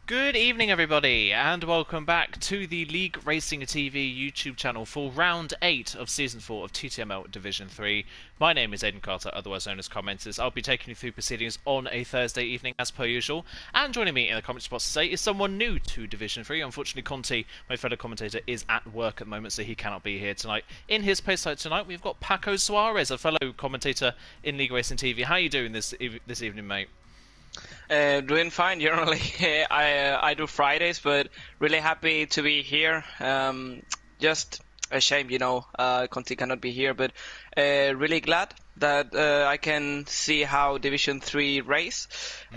Good evening, everybody, and welcome back to the League Racing TV YouTube channel for Round 8 of Season 4 of TTML Division 3. My name is Aidan Carter, otherwise known as Commenters. I'll be taking you through proceedings on a Thursday evening, as per usual. And joining me in the comment spots today is someone new to Division 3. Unfortunately, Conti, my fellow commentator, is at work at the moment, so he cannot be here tonight. In his post site tonight, we've got Paco Suarez, a fellow commentator in League Racing TV. How are you doing this evening, mate? Doing fine generally. I do Fridays, but really happy to be here. Just a shame, Conti cannot be here, but really glad that I can see how Division 3 race,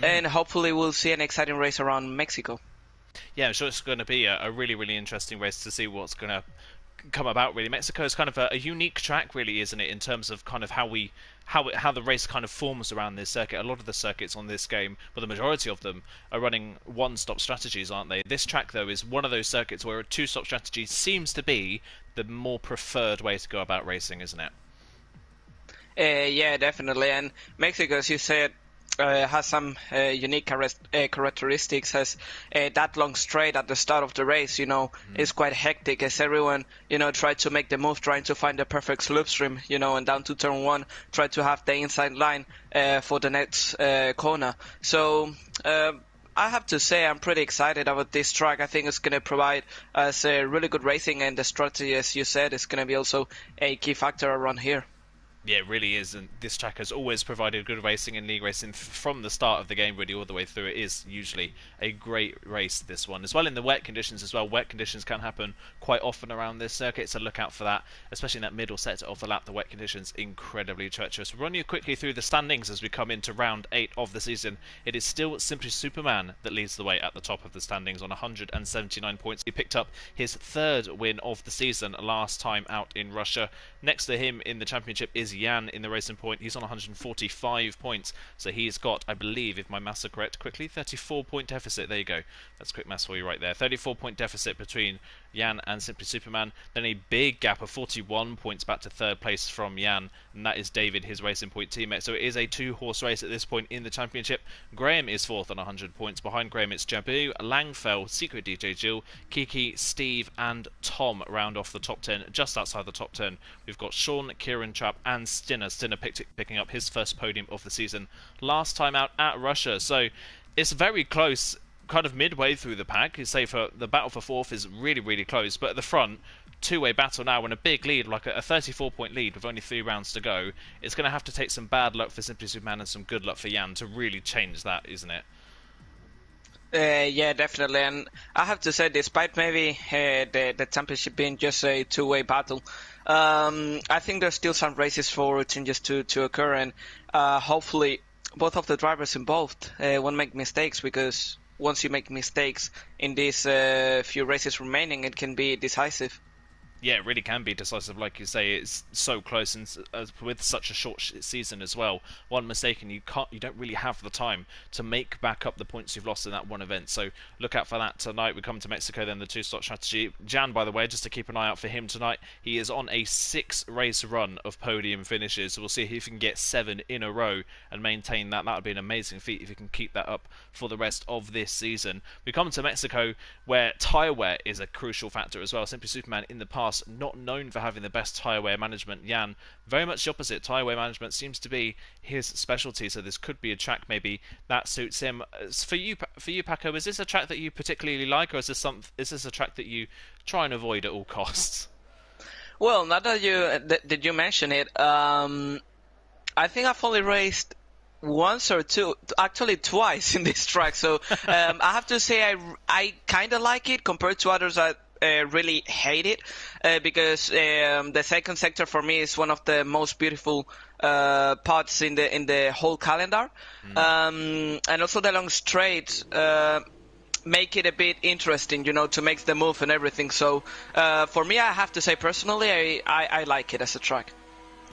and hopefully we'll see an exciting race around Mexico. Yeah, I'm sure it's going to be a really, really interesting race to see what's going to come about. Really, Mexico is kind of a unique track, really, isn't it, in terms of kind of how the race kind of forms around this circuit. A lot of the circuits on this game, but the majority of them, are running one-stop strategies, aren't they? This track, though, is one of those circuits where a two-stop strategy seems to be the more preferred way to go about racing, isn't it? Yeah, definitely. And Mexico, as you said, has some unique characteristics. Has that long straight at the start of the race, is quite hectic as everyone, try to make the move, trying to find the perfect slipstream, and down to turn 1, try to have the inside line for the next corner. So I have to say I'm pretty excited about this track. I think it's going to provide us really good racing, and the strategy, as you said, is going to be also a key factor around here. Yeah, it really is, and this track has always provided good racing in League Racing from the start of the game, really, all the way through. It is usually a great race, this one, as well in the wet conditions as well. Wet conditions can happen quite often around this circuit, so look out for that, especially in that middle set of the lap. The wet conditions, incredibly treacherous. We'll run you quickly through the standings as we come into round 8 of the season. It is still simply Superman that leads the way at the top of the standings on 179 points. He picked up his 3rd win of the season last time out in Russia. Next to him in the championship is Jan in the Racing Point. He's on 145 points, so he's got, I believe, if my maths are correct, quickly, 34-point deficit. There you go. That's quick maths for you right there. 34-point deficit between Jan and Simply Superman. Then a big gap of 41 points back to 3rd place from Jan, and that is David, his Racing Point teammate. So it is a 2-horse race at this point in the championship. Graham is 4th on 100 points. Behind Graham, it's Jabu, Langfell, Secret DJ Jill, Kiki, Steve, and Tom round off the top 10. Just outside the top 10, we've got Sean, Kieran Trapp, and Stinner. Stinner picking up his first podium of the season last time out at Russia. So it's very close, kind of midway through the pack. You say for the battle for 4th is really, really close, but at the front, two-way battle now, and a big lead, like a 34-point lead with only 3 rounds to go. It's going to have to take some bad luck for Simply Superman and some good luck for Jan to really change that, isn't it? Yeah, definitely. And I have to say, despite maybe the championship being just a two-way battle, I think there's still some races for changes to occur, and hopefully both of the drivers involved won't make mistakes, because once you make mistakes in these few races remaining, it can be decisive. Yeah, it really can be decisive, like you say. It's so close, and with such a short season as well. One mistake, and you don't really have the time to make back up the points you've lost in that one event. So look out for that tonight. We come to Mexico, then the 2-stop strategy. Jan, by the way, just to keep an eye out for him tonight, he is on a 6-race run of podium finishes. So we'll see if he can get 7 in a row and maintain that. That would be an amazing feat if he can keep that up for the rest of this season. We come to Mexico, where tyre wear is a crucial factor as well. Simply Superman in the past, not known for having the best tyre wear management. Jan, very much the opposite. Tyre wear management seems to be his specialty, so this could be a track maybe that suits him. For you, Paco, is this a track that you particularly like, or is this a track that you try and avoid at all costs? Well, now that you mention it, I think I've only raced once or two, actually twice in this track. So I have to say I kind of like it compared to others that really hate it, because the second sector for me is one of the most beautiful parts in the whole calendar, and also the long straight make it a bit interesting, to make the move and everything. So for me, I have to say personally, I like it as a track.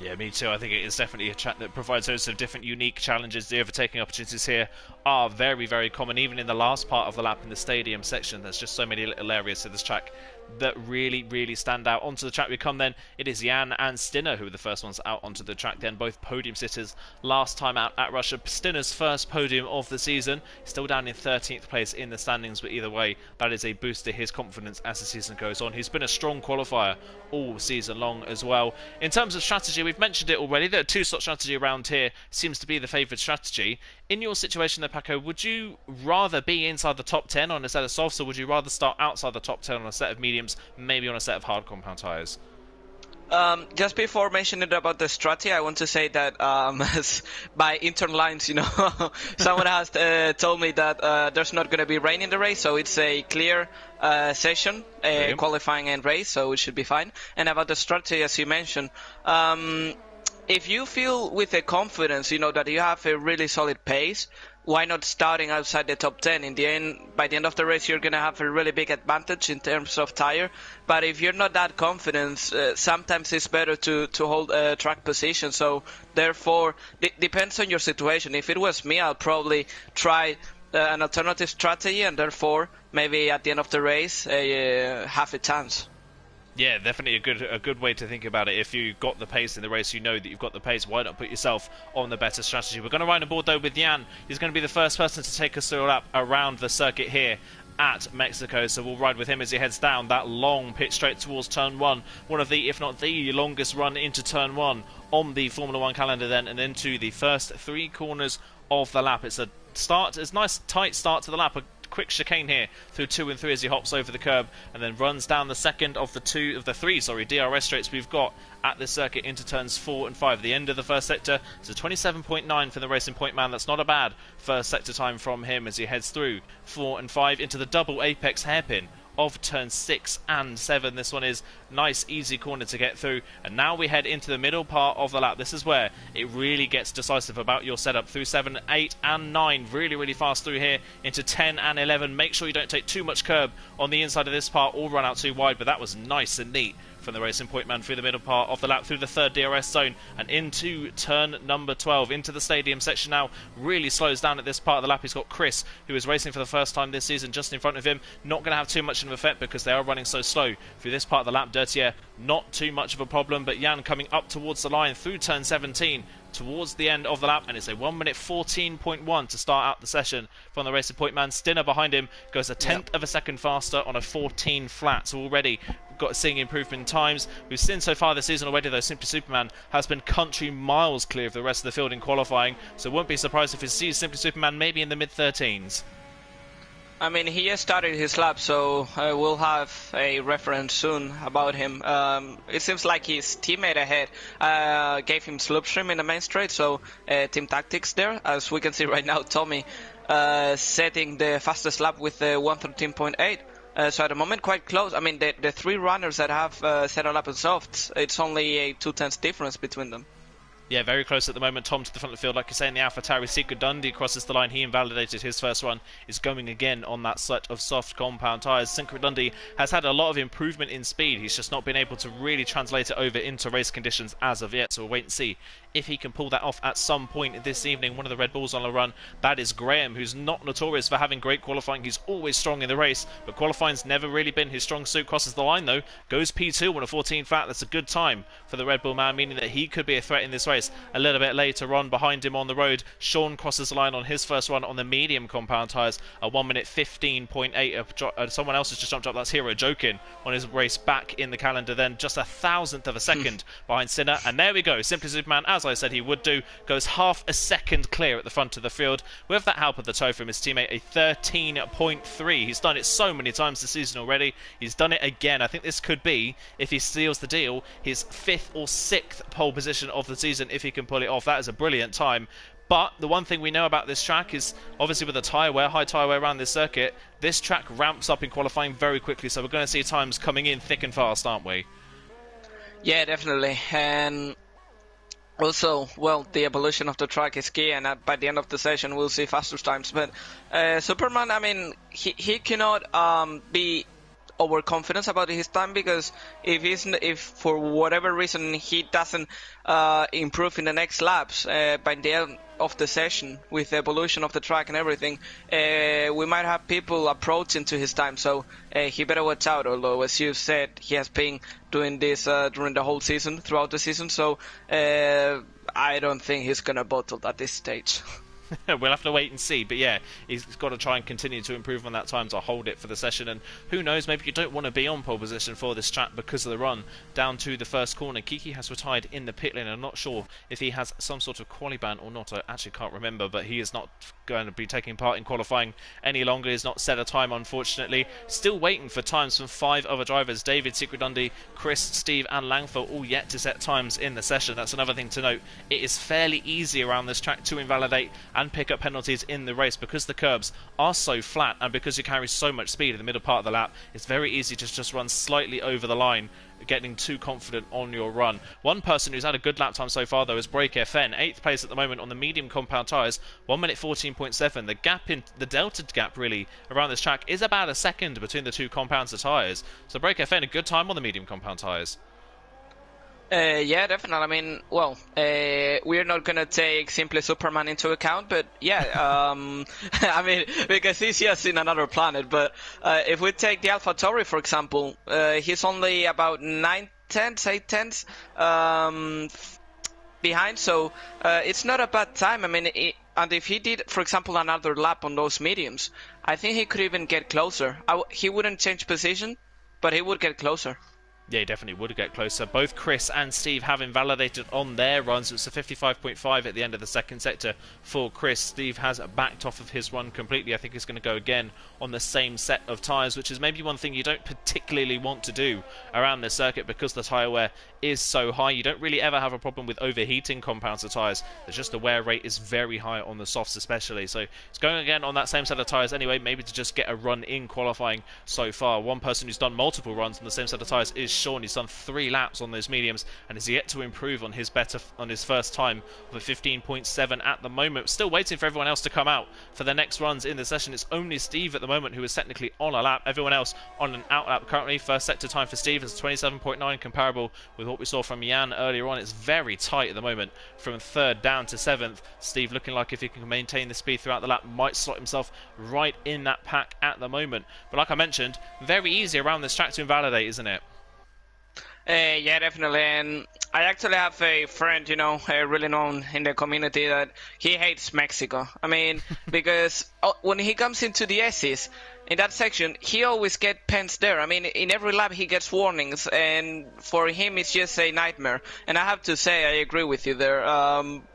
Yeah, me too. I think it is definitely a track that provides loads of different unique challenges, the overtaking opportunities here are very, very common. Even in the last part of the lap in the stadium section, there's just so many little areas to this track that really, really stand out. Onto the track we come then. It is Jan and Stinner who were the first ones out onto the track then, both podium sitters last time out at Russia. Stinner's first podium of the season, still down in 13th place in the standings, but either way, that is a boost to his confidence as the season goes on. He's been a strong qualifier all season long as well. In terms of strategy, we've mentioned it already, the two-slot strategy around here seems to be the favoured strategy. In your situation there, Paco, would you rather be inside the top 10 on a set of softs, or would you rather start outside the top 10 on a set of mediums, maybe on a set of hard compound tyres? Just before mentioning about the strategy, I want to say that by intern lines, someone has told me that there's not going to be rain in the race, so it's a clear session, qualifying and race, so it should be fine. And about the strategy, as you mentioned, if you feel with a confidence, that you have a really solid pace, why not starting outside the top 10? In the end, by the end of the race, you're going to have a really big advantage in terms of tire. But if you're not that confident, sometimes it's better to hold a track position. So therefore, it depends on your situation. If it was me, I'll probably try an alternative strategy, and therefore maybe at the end of the race have a chance. Yeah, definitely a good way to think about it. If you got the pace in the race, you know that you've got the pace. Why not put yourself on the better strategy? We're going to ride on board though with Jan. He's going to be the first person to take us through a lap around the circuit here at Mexico, so we'll ride with him as he heads down that long pit straight towards turn 1, one of the, if not the longest run into turn 1 on the Formula 1 calendar then, and into the first 3 corners of the lap. It's a nice tight start to the lap, a quick chicane here through 2 and 3 as he hops over the curb and then runs down the second of the three DRS straights we've got at this circuit into turns 4 and 5. The end of the first sector is a 27.9 for the Racing Point man. That's not a bad first sector time from him as he heads through 4 and 5 into the double apex hairpin of turn 6 and 7. This one is nice, easy corner to get through. And now we head into the middle part of the lap. This is where it really gets decisive about your setup through 7, 8 and 9. Really, really fast through here into 10 and 11. Make sure you don't take too much curb on the inside of this part or run out too wide. But that was nice and neat from the Racing Point man through the middle part of the lap, through the third DRS zone and into turn number 12, into the stadium section now. Really slows down at this part of the lap. He's got Chris, who is racing for the first time this season, just in front of him. Not going to have too much of an effect because they are running so slow through this part of the lap. Dirty Air, not too much of a problem, but Jan coming up towards the line through turn 17 towards the end of the lap, and it's a 1 minute 14.1 to start out the session from the Racing Point man. Stinner behind him goes a tenth of a second faster on a 14 flat, so already got seeing improvement in times. We've seen so far this season already though, Simply Superman has been country miles clear of the rest of the field in qualifying, so won't be surprised if we see Simply Superman maybe in the mid-13s. I mean, he just started his lap, so we'll have a reference soon about him. It seems like his teammate ahead gave him slipstream in the main straight, so team tactics there. As we can see right now, Tommy setting the fastest lap with 113.8. So at the moment, quite close. I mean, the 3 runners that have set a lap in softs, it's only a 2/10 difference between them. Yeah, very close at the moment. Tom to the front of the field, like you say, in the AlphaTauri. Secret Dundee crosses the line. He invalidated his first run, is going again on that set of soft compound tyres. Secret Dundee has had a lot of improvement in speed. He's just not been able to really translate it over into race conditions as of yet. So we'll wait and see if he can pull that off at some point this evening. One of the Red Bulls on a run, that is Graham, who's not notorious for having great qualifying. He's always strong in the race, but qualifying's never really been his strong suit. Crosses the line though, goes P2 on a 14 flat. That's a good time for the Red Bull man, meaning that he could be a threat in this race. A little bit later on behind him on the road, Sean crosses the line on his first run on the medium compound tyres, a 1 minute 15.8. Someone else has just jumped up, that's Hero Jokin on his race back in the calendar then, just a thousandth of a second behind Sinner. And there we go, Simply Superman, as I said he would do, goes half a second clear at the front of the field with that help of the tow from his teammate, a 13.3. He's done it so many times this season already. He's done it again. I think this could be, if he seals the deal, his 5th or 6th pole position of the season if he can pull it off. That is a brilliant time. But the one thing we know about this track is, obviously with the tyre wear, high tyre wear around this circuit, this track ramps up in qualifying very quickly, so we're going to see times coming in thick and fast, aren't we? Yeah, definitely. And also, well, the evolution of the track is key, and by the end of the session we'll see faster times. But Superman, I mean, he cannot be overconfidence about his time, because if for whatever reason he doesn't improve in the next laps by the end of the session with the evolution of the track and everything, we might have people approaching to his time. So he better watch out. Although, as you said, he has been doing this during the whole season, throughout the season. So I don't think he's gonna bottle at this stage. We'll have to wait and see, but yeah, he's got to try and continue to improve on that time to hold it for the session, and who knows, maybe you don't want to be on pole position for this track because of the run down to the first corner. Kiki has retired in the pit lane. I'm not sure if he has some sort of quali ban or not, I actually can't remember, but he is not going to be taking part in qualifying any longer. He's not set a time, unfortunately. Still waiting for times from 5 other drivers: David, Secret Dundee, Chris, Steve and Langford, all yet to set times in the session. That's another thing to note. It is fairly easy around this track to invalidate and pick up penalties in the race because the curbs are so flat, and because you carry so much speed in the middle part of the lap, it's very easy to just run slightly over the line, getting too confident on your run. One person who's had a good lap time so far though is Break FN, 8th place at the moment on the medium compound tyres, 1 minute 14.7. The gap in the delta gap really around this track is about a second between the two compounds of tyres. So Break FN, a good time on the medium compound tyres. Yeah, definitely. I mean, well, we're not gonna take simply Superman into account, but yeah, I mean, because he's just in another planet. But if we take the AlphaTauri, for example, he's only about 9 tenths, 8 tenths behind, so it's not a bad time. I mean, and if he did, for example, another lap on those mediums, I think he could even get closer. He wouldn't change position, but he would get closer. Yeah, he definitely would get closer. Both Chris and Steve have invalidated on their runs. It's a 55.5 at the end of the second sector for Chris. Steve has backed off of his run completely. I think he's going to go again on the same set of tyres, which is maybe one thing you don't particularly want to do around this circuit because the tyre wear is so high. You don't really ever have a problem with overheating compounds of tyres. It's just the wear rate is very high on the softs especially. So it's going again on that same set of tyres anyway, maybe to just get a run in qualifying so far. One person who's done multiple runs on the same set of tyres is Sean. He's done 3 laps on those mediums and is yet to improve on his first time of a 15.7 at the moment. Still waiting for everyone else to come out for the next runs in the session. It's only Steve at the moment who is technically on a lap. Everyone else on an out lap currently. First sector time for Steve is 27.9, comparable with what we saw from Jan earlier on. It's very tight at the moment from 3rd down to 7th. Steve looking like if he can maintain the speed throughout the lap might slot himself right in that pack at the moment. But like I mentioned, very easy around this track to invalidate, isn't it? Yeah, definitely. And I actually have a friend, you know, really known in the community, that he hates Mexico. I mean, because when he comes into the S's, in that section, he always gets pens there. I mean, in every lap he gets warnings, and for him it's just a nightmare. And I have to say, I agree with you there.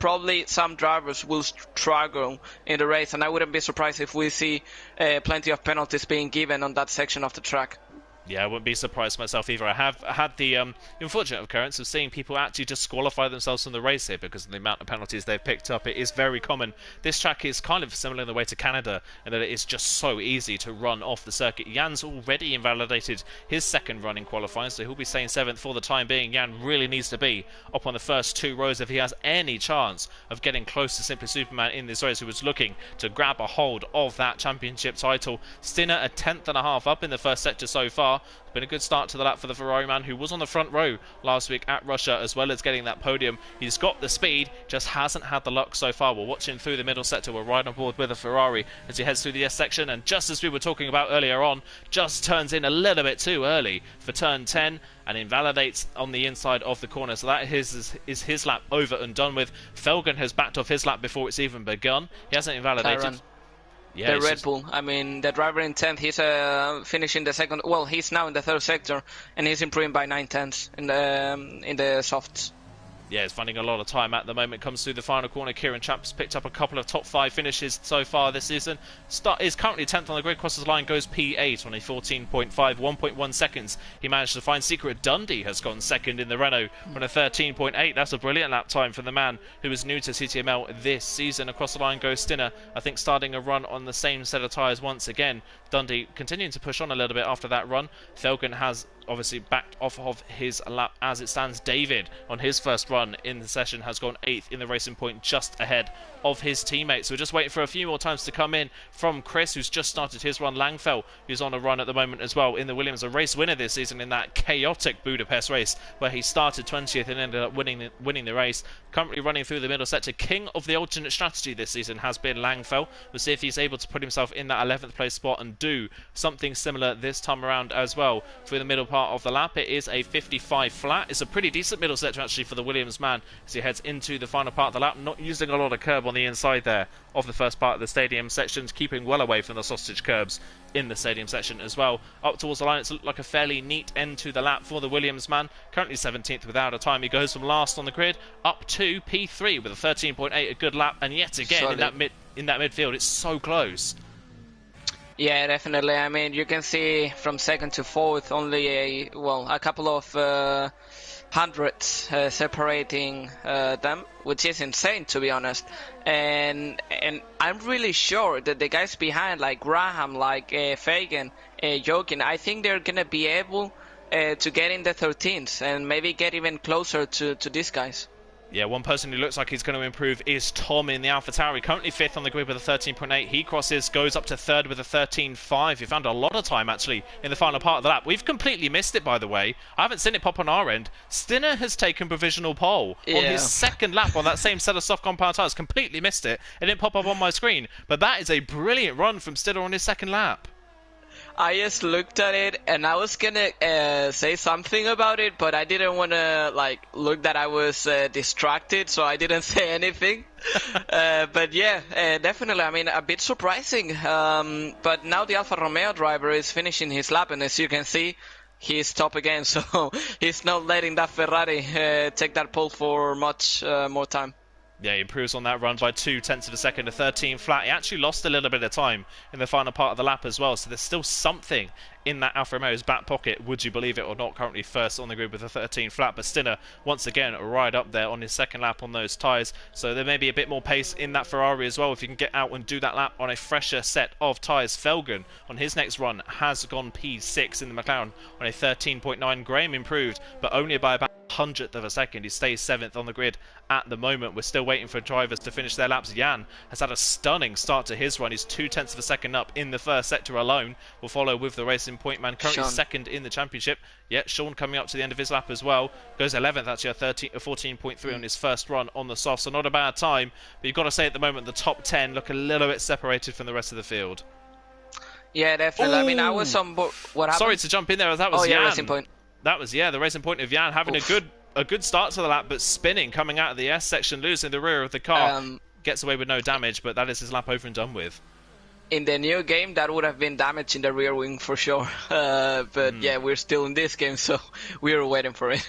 Probably some drivers will struggle in the race, and I wouldn't be surprised if we see plenty of penalties being given on that section of the track. Yeah, I wouldn't be surprised myself either. I have had the unfortunate occurrence of seeing people actually disqualify themselves from the race here because of the amount of penalties they've picked up. It is very common. This track is kind of similar in the way to Canada in that it is just so easy to run off the circuit. Jan's already invalidated his second run in qualifying, so he'll be staying 7th for the time being. Jan really needs to be up on the first 2 rows if he has any chance of getting close to Simply Superman in this race, who was looking to grab a hold of that championship title. Stinner a 10th.5 up in the first sector so far. It's been a good start to the lap for the Ferrari man, who was on the front row last week at Russia, as well as getting that podium. He's got the speed, just hasn't had the luck so far. We're watching through the middle sector. We're right on board with a Ferrari as he heads through the S section, and just as we were talking about earlier on, just turns in a little bit too early for turn 10 and invalidates on the inside of the corner. So that is his lap over and done with. Felgen has backed off his lap before it's even begun. He hasn't invalidated. Kyron. Yeah, the Red Bull. I mean, the driver in 10th, he's finishing the second. Well, he's now in the 3rd sector, and he's improving by 9 tenths in the softs. Yeah, it's finding a lot of time at the moment. Comes through the final corner. Kieran Chapp's picked up a couple of top 5 finishes so far this season. Is currently 10th on the grid. Crosses the line, goes P8 on a 14.5, 1.1 seconds. He managed to find Secret Dundee has gone 2nd in the Renault on a 13.8. That's a brilliant lap time for the man who is new to TTML this season. Across the line goes Stinner, I think starting a run on the same set of tyres once again. Dundee continuing to push on a little bit after that run. Felgen has obviously backed off of his lap as it stands. David, on his first run in the session, has gone 8th in the Racing Point, just ahead of his teammates. We're just waiting for a few more times to come in from Chris, who's just started his run. Langfell, who's on a run at the moment as well in the Williams, a race winner this season in that chaotic Budapest race where he started 20th and ended up winning the race. Currently running through the middle sector. King of the alternate strategy this season has been Langfell. We'll see if he's able to put himself in that 11th place spot and do something similar this time around as well. Through the middle part of the lap, it is a 55 flat. It's a pretty decent middle sector actually for the Williams man as he heads into the final part of the lap, not using a lot of curb on the inside there of the first part of the stadium sections, keeping well away from the sausage curbs in the stadium section as well. Up towards the line, it's looked like a fairly neat end to the lap for the Williams man. Currently 17th without a time. He goes from last on the grid up to P3 with a 13.8, a good lap, and yet again in that midfield, it's so close. Yeah, definitely. I mean, you can see from 2nd to 4th only a couple of hundreds separating them, which is insane to be honest. And I'm really sure that the guys behind, like Graham, like Fagan, Jokin, I think they're gonna be able to get in the 13th and maybe get even closer to these guys. Yeah, one person who looks like he's going to improve is Tom in the AlphaTauri. Currently 5th on the grid with a 13.8. He crosses, goes up to 3rd with a 13.5. He found a lot of time, actually, in the final part of the lap. We've completely missed it, by the way. I haven't seen it pop on our end. Stinner has taken provisional pole on his second lap on that same set of soft compound tyres. Completely missed it. It didn't pop up on my screen. But that is a brilliant run from Stinner on his second lap. I just looked at it and I was gonna say something about it, but I didn't want to look that I was distracted, so I didn't say anything. But yeah, definitely. I mean, a bit surprising. But now the Alfa Romeo driver is finishing his lap, and as you can see, he's top again. So he's not letting that Ferrari take that pole for much more time. Yeah, he improves on that run by 0.2 of a second to 13 flat. He actually lost a little bit of time in the final part of the lap as well, so there's still something in that Alfa Romeo's back pocket, would you believe it or not. Currently first on the grid with a 13 flat, but Stinner once again right up there on his second lap on those tyres, so there may be a bit more pace in that Ferrari as well if you can get out and do that lap on a fresher set of tyres. Felgen on his next run has gone P6 in the McLaren on a 13.9. Graham improved, but only by about 100th of a second. He stays 7th on the grid at the moment. We're still waiting for drivers to finish their laps. Jan has had a stunning start to his run. He's 0.2 of a second up in the first sector alone. We'll follow with the Racing Point man, currently second in the championship. Yeah, Sean coming up to the end of his lap as well. Goes 11th, actually, a 14.3 on his first run on the soft, so not a bad time. But you've got to say at the moment the top 10 look a little bit separated from the rest of the field. Yeah, definitely. Ooh. I mean, I was on board. What happened? Sorry to jump in there. That was Jan. Racing Point. That was, the Racing Point of Jan having a good start to the lap, but spinning coming out of the S section, losing the rear of the car. Gets away with no damage, but that is his lap over and done with. In the new game, that would have been damage in the rear wing for sure. But yeah, we're still in this game, so we're waiting for it.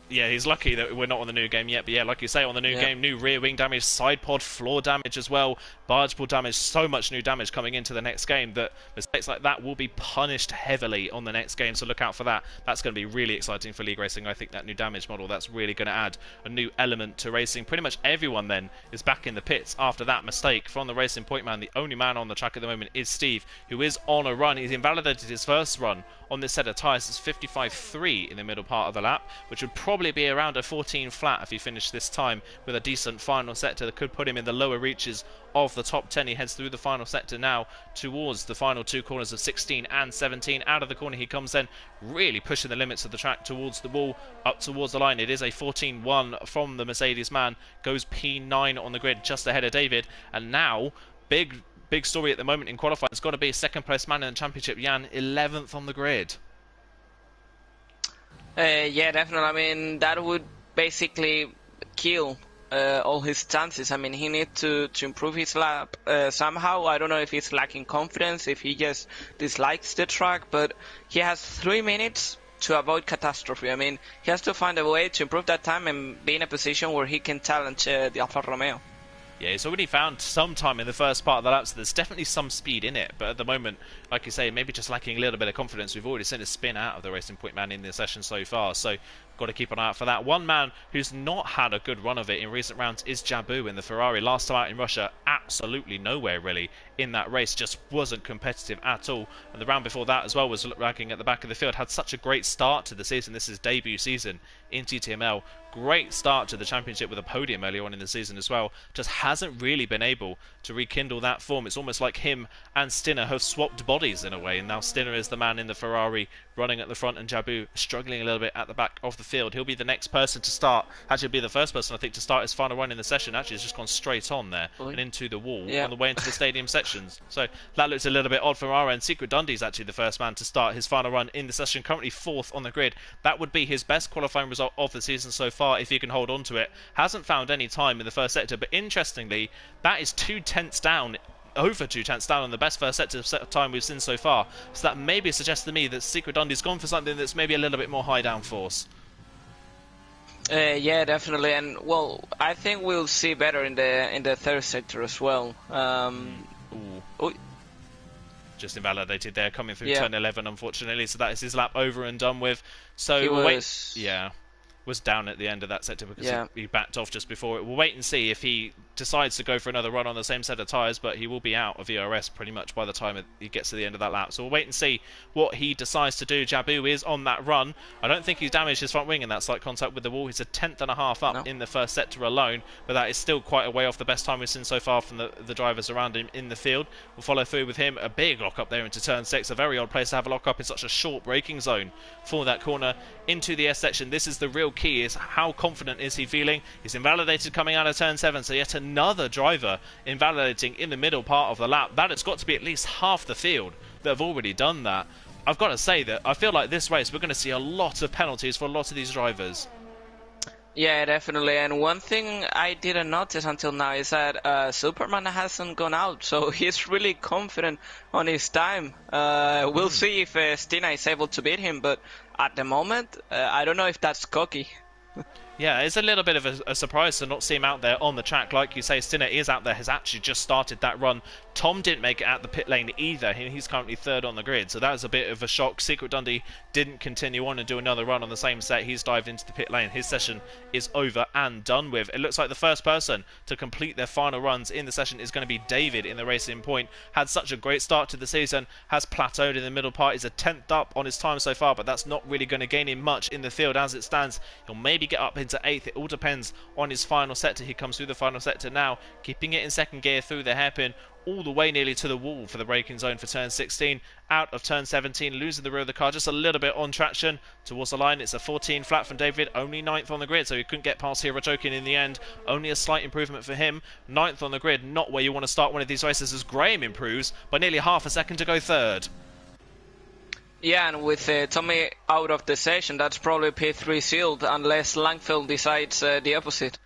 Yeah, he's lucky that we're not on the new game yet. But yeah, like you say, on the new game, new rear wing damage, side pod floor damage as well, barge pull damage, so much new damage coming into the next game that mistakes like that will be punished heavily on the next game. So look out for that. That's going to be really exciting for League Racing. I think that new damage model, that's really going to add a new element to racing. Pretty much everyone then is back in the pits after that mistake from the Racing Point man. The only man on the track at the moment is Steve, who is on a run. He's invalidated his first run on this set of tyres. It's 55.3 in the middle part of the lap, which would probably be around a 14 flat if he finished this time with a decent final sector that could put him in the lower reaches of the top 10. He heads through the final sector now towards the final two corners of 16 and 17. Out of the corner he comes then, really pushing the limits of the track towards the wall, up towards the line. It is a 14.1 from the Mercedes man, goes P9 on the grid just ahead of David, and now big story at the moment in qualifying. It's got to be a second place man in the championship. Jan, 11th on the grid. Yeah, definitely. I mean, that would basically kill all his chances. I mean, he needs to improve his lap somehow. I don't know if he's lacking confidence, if he just dislikes the track, but he has 3 minutes to avoid catastrophe. I mean, he has to find a way to improve that time and be in a position where he can challenge the Alfa Romeo. Yeah, he's already found some time in the first part of the lap, so there's definitely some speed in it. But at the moment, like you say, maybe just lacking a little bit of confidence. We've already seen a spin out of the Racing Point man in the session so far, so got to keep an eye out for that. One man who's not had a good run of it in recent rounds is Jabu in the Ferrari. Last time out in Russia, absolutely nowhere really in that race. Just wasn't competitive at all. And the round before that as well was lagging at the back of the field. Had such a great start to the season. This is debut season in TTML. Great start to the championship with a podium earlier on in the season as well. Just hasn't really been able to rekindle that form. It's almost like him and Stinner have swapped bodies in a way, and now Stinner is the man in the Ferrari running at the front, and Jabu struggling a little bit at the back of the field. He'll be the next person to start, actually be the first person I think to start his final run in the session. Actually has just gone straight on there and into the wall on the way into the stadium sections. So that looks a little bit odd from our end. Secret Dundee's actually the first man to start his final run in the session, currently 4th on the grid. That would be his best qualifying result of the season so far if he can hold on to it. Hasn't found any time in the first sector, but interestingly that is 2 tenths down, over 2 tenths down on the best first sector time we've seen so far. So that maybe suggests to me that Secret Dundee's gone for something that's maybe a little bit more high downforce. Yeah, definitely, and well, I think we'll see better in the third sector as well. Just invalidated there, coming through turn 11, unfortunately. So that is his lap over and done with. So was down at the end of that sector because he backed off just before it. We'll wait and see if he decides to go for another run on the same set of tyres, but he will be out of ERS pretty much by the time he gets to the end of that lap. So we'll wait and see what he decides to do. Jabu is on that run. I don't think he's damaged his front wing in that slight contact with the wall. He's a 10.5 up in the first sector alone, but that is still quite a way off the best time we've seen so far from the drivers around him in the field. We'll follow through with him. A big lock up there into turn 6. A very odd place to have a lock up in such a short braking zone for that corner into the S section. This is the real key, is how confident is he feeling. He's invalidated coming out of turn 7, so yet another driver invalidating in the middle part of the lap. That has got to be at least half the field that have already done that. I've got to say that I feel like this race we're going to see a lot of penalties for a lot of these drivers. Yeah, definitely. And one thing I didn't notice until now is that Superman hasn't gone out, so he's really confident on his time. We'll see if Stina is able to beat him, but at the moment, I don't know if that's cocky. Yeah, it's a little bit of a surprise to not see him out there on the track. Like you say, Stinner is out there, has actually just started that run. Tom didn't make it out the pit lane either. He's currently 3rd on the grid, so that was a bit of a shock. Secret Dundee didn't continue on and do another run on the same set. He's dived into the pit lane. His session is over and done with. It looks like the first person to complete their final runs in the session is going to be David in the Racing Point. Had such a great start to the season, has plateaued in the middle part. He's a 10th up on his time so far, but that's not really going to gain him much in the field as it stands. He'll maybe get up into 8th. It all depends on his final sector. He comes through the final sector now, keeping it in 2nd gear through the hairpin, all the way nearly to the wall for the braking zone for turn 16. Out of turn 17, losing the rear of the car just a little bit on traction towards the line. It's a 14 flat from David, only 9th on the grid, so he couldn't get past Hirojokin in the end. Only a slight improvement for him. 9th on the grid, not where you want to start one of these races, as Graham improves by nearly half a second to go 3rd. Yeah, and with Tommy out of the session, that's probably P3 sealed unless Langfeld decides the opposite.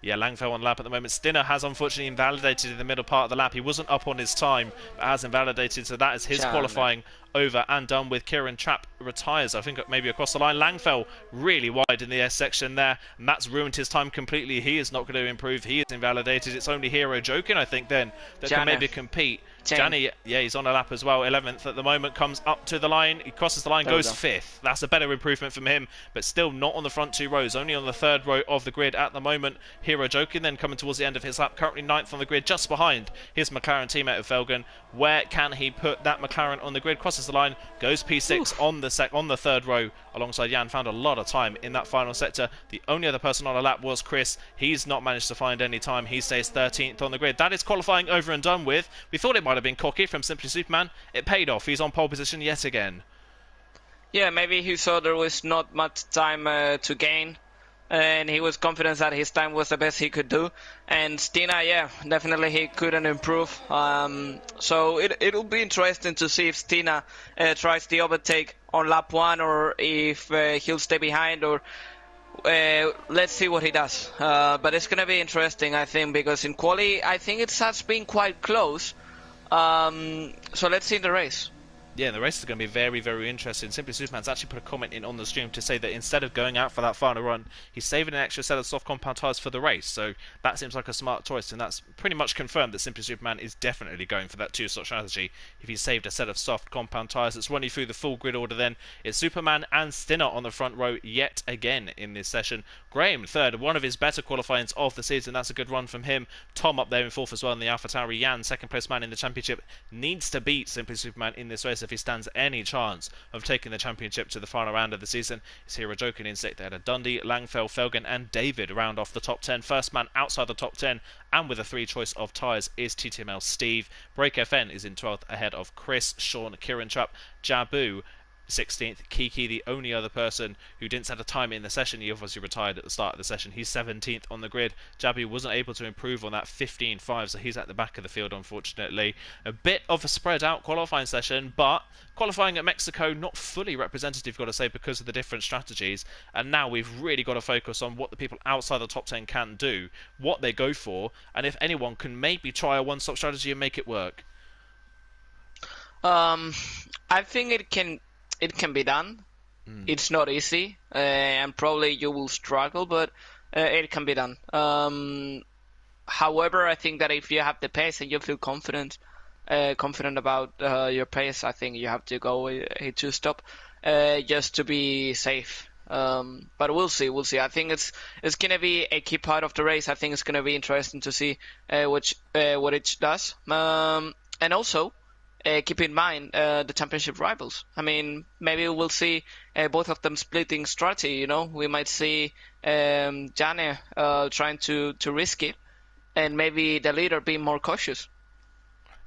Yeah, Langfell on the lap at the moment. Stinner has unfortunately invalidated in the middle part of the lap. He wasn't up on his time, but has invalidated, so that is his qualifying over and done with. Kieran Trapp retires, I think, maybe across the line. Langfell really wide in the S section there, and that's ruined his time completely. He is not going to improve. He is invalidated. It's only Hirojokin, I think, then, that can maybe compete. Jani, yeah, he's on a lap as well. 11th at the moment, comes up to the line. He crosses the line, goes 5th. That's a better improvement from him, but still not on the front 2 rows, only on the 3rd row of the grid at the moment. Hirojokin then coming towards the end of his lap, currently 9th on the grid, just behind his McLaren teammate of Felgen. Where can he put that McLaren on the grid? Crosses the line, goes P6 on the 3rd row alongside Jan. Found a lot of time in that final sector. The only other person on a lap was Chris. He's not managed to find any time. He stays 13th on the grid. That is qualifying over and done with. We thought it might have been cocky from Simply Superman. It paid off. He's on pole position yet again. Yeah, maybe he saw there was not much time to gain, and he was confident that his time was the best he could do. And Stina, yeah, definitely he couldn't improve. So it'll be interesting to see if Stina tries the overtake on lap 1, or if he'll stay behind, or let's see what he does. But it's going to be interesting, I think, because in quali, I think it has been quite close. So let's see the race. Yeah, the race is going to be very, very interesting. Simply Superman's actually put a comment in on the stream to say that instead of going out for that final run, he's saving an extra set of soft compound tyres for the race. So that seems like a smart choice, and that's pretty much confirmed that Simply Superman is definitely going for that 2-slot strategy. If he's saved a set of soft compound tyres, it's running through the full grid order then. It's Superman and Stinner on the front row yet again in this session. Graham third, one of his better qualifyings of the season. That's a good run from him. Tom up there in fourth as well in the AlphaTauri. Jan, second place man in the championship, needs to beat Simply Superman in this race if he stands any chance of taking the championship to the final round of the season. It's Hero Jokin in sixth. They had Dundee, Langfell, Felgen and David round off the top 10. First man outside the top 10 and with a 3 choice of tyres is TTML Steve. Break FN is in 12th ahead of Chris, Sean, Kieran Trapp, Jabu 16th. Kiki, the only other person who didn't set a time in the session, he obviously retired at the start of the session. He's 17th on the grid. Jabu wasn't able to improve on that 15.5, so he's at the back of the field, unfortunately. A bit of a spread out qualifying session, but qualifying at Mexico not fully representative, got to say, because of the different strategies. And now we've really got to focus on what the people outside the top 10 can do, what they go for, and if anyone can maybe try a one-stop strategy and make it work. I think it can be done. It's not easy, and probably you will struggle, but it can be done. However, I think that if you have the pace and you feel confident about your pace, I think you have to go a two-stop just to be safe. But we'll see. I think it's gonna be a key part of the race. I think it's gonna be interesting to see what it does. And also, keep in mind the championship rivals. I mean, maybe we'll see both of them splitting strategy. You know, we might see Jane trying to risk it, and maybe the leader being more cautious.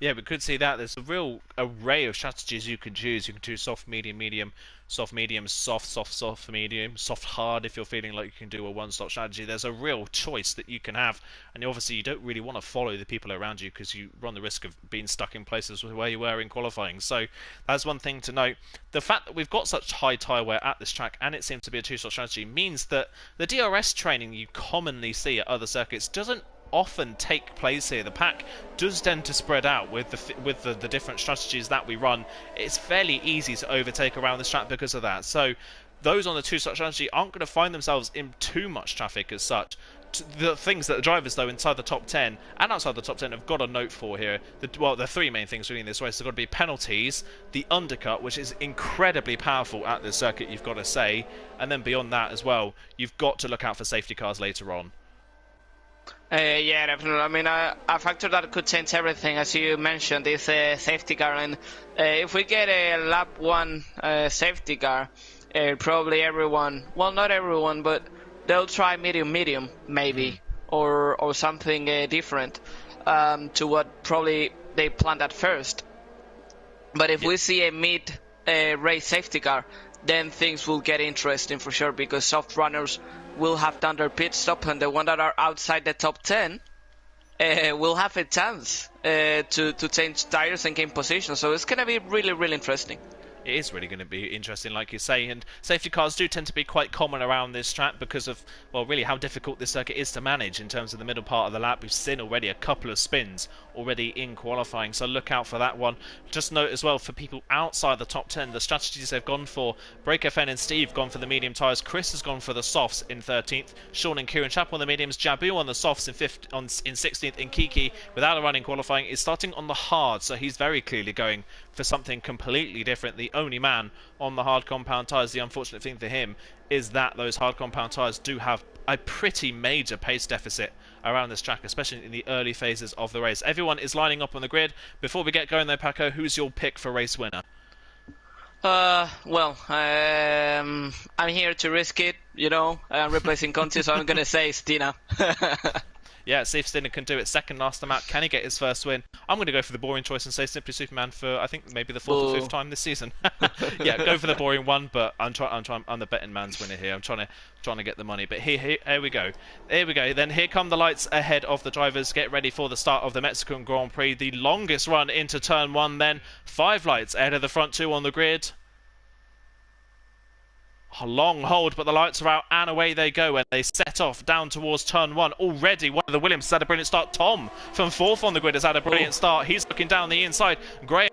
Yeah, we could see that. There's a real array of strategies you can choose. You can choose soft, medium, medium, soft, medium, soft, soft, soft, medium, soft, hard if you're feeling like you can do a one-stop strategy. There's a real choice that you can have. And obviously you don't really want to follow the people around you because you run the risk of being stuck in places where you were in qualifying. So that's one thing to note. The fact that we've got such high tyre wear at this track and it seems to be a two-stop strategy means that the DRS training you commonly see at other circuits doesn't often take place here. The pack does tend to spread out with the different strategies that we run. It's fairly easy to overtake around this track because of that. So those on the two-stop strategy aren't going to find themselves in too much traffic as such. The things that the drivers, though, inside the top 10 and outside the top 10 have got a note for here. The three main things really in this race have got to be penalties, the undercut, which is incredibly powerful at this circuit, you've got to say, and then beyond that as well, you've got to look out for safety cars later on. Yeah, definitely. I mean, a factor that could change everything, as you mentioned, is a safety car. And if we get a lap 1 safety car, probably everyone, well, not everyone, but they'll try medium, maybe, or something different to what probably they planned at first. But if we see a mid-race safety car, then things will get interesting for sure, because soft runners will have done their pit stop, and the ones that are outside the top 10 will have a chance to change tires and gain position. So it's going to be really, really interesting. It is really going to be interesting, like you say, and safety cars do tend to be quite common around this track because of, well, really how difficult this circuit is to manage in terms of the middle part of the lap. We've seen already a couple of spins already in qualifying, so look out for that one. Just note as well, for people outside the top 10, the strategies they've gone for: Break FN and Steve gone for the medium tyres, Chris has gone for the softs in 13th, Sean and Kieran Chapp on the mediums, Jabu on the softs in 16th, and Kiki, without a run in qualifying, is starting on the hard, so he's very clearly going for something completely different. The only man on the hard compound tyres. The unfortunate thing for him is that those hard compound tyres do have a pretty major pace deficit around this track, especially in the early phases of the race. Everyone is lining up on the grid. Before we get going though, Paco, who's your pick for race winner? Well, I'm here to risk it, you know. I'm replacing Conti, so I'm going to say Stina. Yeah, see if Stina can do it. Second last time out, can he get his first win? I'm going to go for the boring choice and say Simply Superman for, I think, maybe the fourth or fifth time this season. Yeah, go for the boring one, but I'm the betting man's winner here. I'm trying to get the money. But here we go. Here we go. Then here come the lights ahead of the drivers. Get ready for the start of the Mexican Grand Prix. The longest run into turn 1 then. 5 lights ahead of the front 2 on the grid. A long hold, but the lights are out and away they go, and they set off down towards turn 1. Already one of the Williams has had a brilliant start. Tom from 4th on the grid has had a brilliant start. He's looking down the inside. Graham,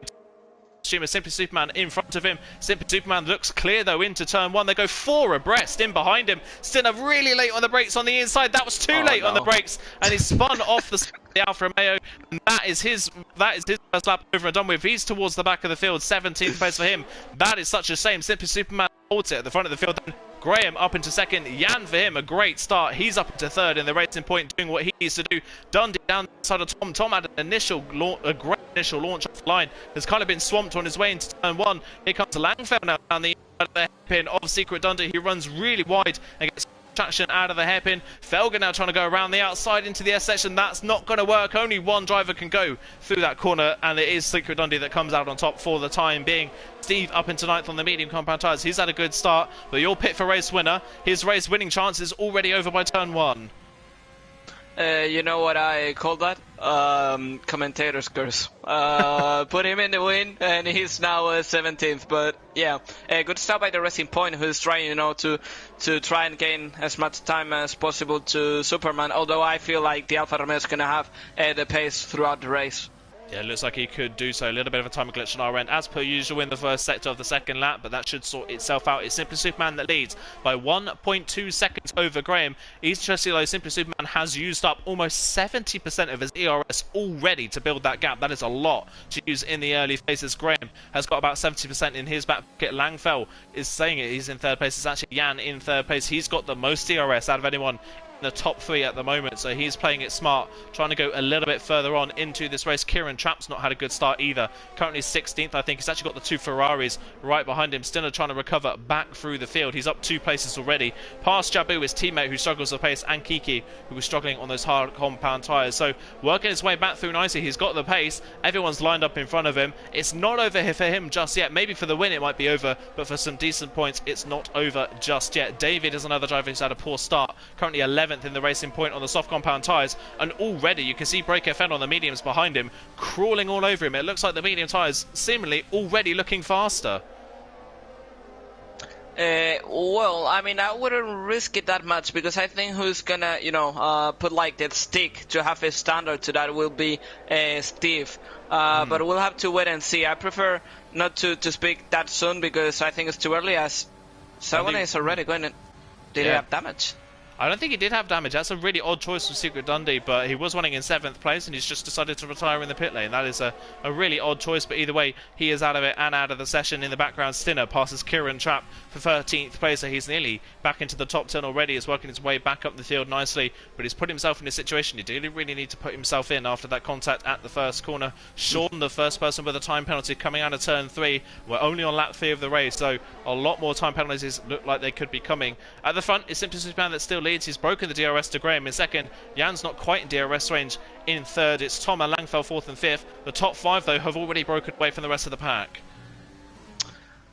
Simply Superman in front of him. Simply Superman looks clear though into turn 1. They go 4 abreast in behind him. Stina really late on the brakes on the inside. That was too late on the brakes, and he spun off the Alfa Romeo. And that is his first lap over and done with. He's towards the back of the field. 17th place for him. That is such a shame. Simply Superman holds it at the front of the field. Then Graham up into second. Jan for him, a great start. He's up into third in the Racing Point, doing what he needs to do. Dundee down the side of Tom. Tom had a great initial launch off the line. Has kind of been swamped on his way into turn one. Here comes Langfeld now down the inside of the hairpin of Secret Dundee. He runs really wide and gets traction out of the hairpin. Felger now trying to go around the outside into the S section. That's not going to work. Only one driver can go through that corner, and it is Secret Dundee that comes out on top for the time being. Steve up into ninth on the medium compound tyres. He's had a good start, but you'll pit for race winner. His race winning chance is already over by turn one. You know what I call that? Commentator's curse. Put him in the win, and he's now 17th. But yeah, a good start by the Racing Point, who's trying, to try and gain as much time as possible to Superman. Although I feel like the Alfa Romeo is going to have the pace throughout the race. Yeah, it looks like he could do so. A little bit of a time glitch on our end, as per usual in the first sector of the second lap, but that should sort itself out. It's Simply Superman that leads by 1.2 seconds over Graham. Interestingly, though, Simply Superman has used up almost 70% of his ERS already to build that gap. That is a lot to use in the early phases. Graham has got about 70% in his back pocket. Langfell is saying it. He's in third place. It's actually Jan in third place. He's got the most ERS out of anyone the top three at the moment, so he's playing it smart, trying to go a little bit further on into this race. Kieran Trapp's not had a good start either, currently 16th. I think he's actually got the two Ferraris right behind him. Stinner trying to recover back through the field. He's up 2 places already, past Jabu, his teammate who struggles with pace, and Kiki, who was struggling on those hard compound tyres. So working his way back through nicely. He's got the pace, everyone's lined up in front of him. It's not over here for him just yet. Maybe for the win it might be over, but for some decent points it's not over just yet. David is another driver who's had a poor start, currently 11th in the Racing Point on the soft compound tyres, and already you can see Brake FN on the mediums behind him crawling all over him. It looks like the medium tyres seemingly already looking faster. Well, I mean, I wouldn't risk it that much, because I think who's gonna, put like that stick to have a standard to that will be Steve. But we'll have to wait and see. I prefer not to speak that soon, because I think it's too early, as someone is already going to... Did he have damage? I don't think he did have damage. That's a really odd choice from Secret Dundee, but he was running in 7th place and he's just decided to retire in the pit lane. That is a really odd choice, but either way, he is out of it and out of the session. In the background, Stinner passes Kieran Trapp for 13th place, so he's nearly back into the top 10 already. He's working his way back up the field nicely, but he's put himself in a situation he didn't really need to put himself in after that contact at the first corner. Sean, the first person with a time penalty coming out of turn 3. We're only on lap 3 of the race, so a lot more time penalties look like they could be coming. At the front, it's Simply Superman that still leads. He's broken the DRS to Graham in second. Jan's not quite in DRS range in third. It's Tom and Langfell 4th and 5th. The top 5, though, have already broken away from the rest of the pack.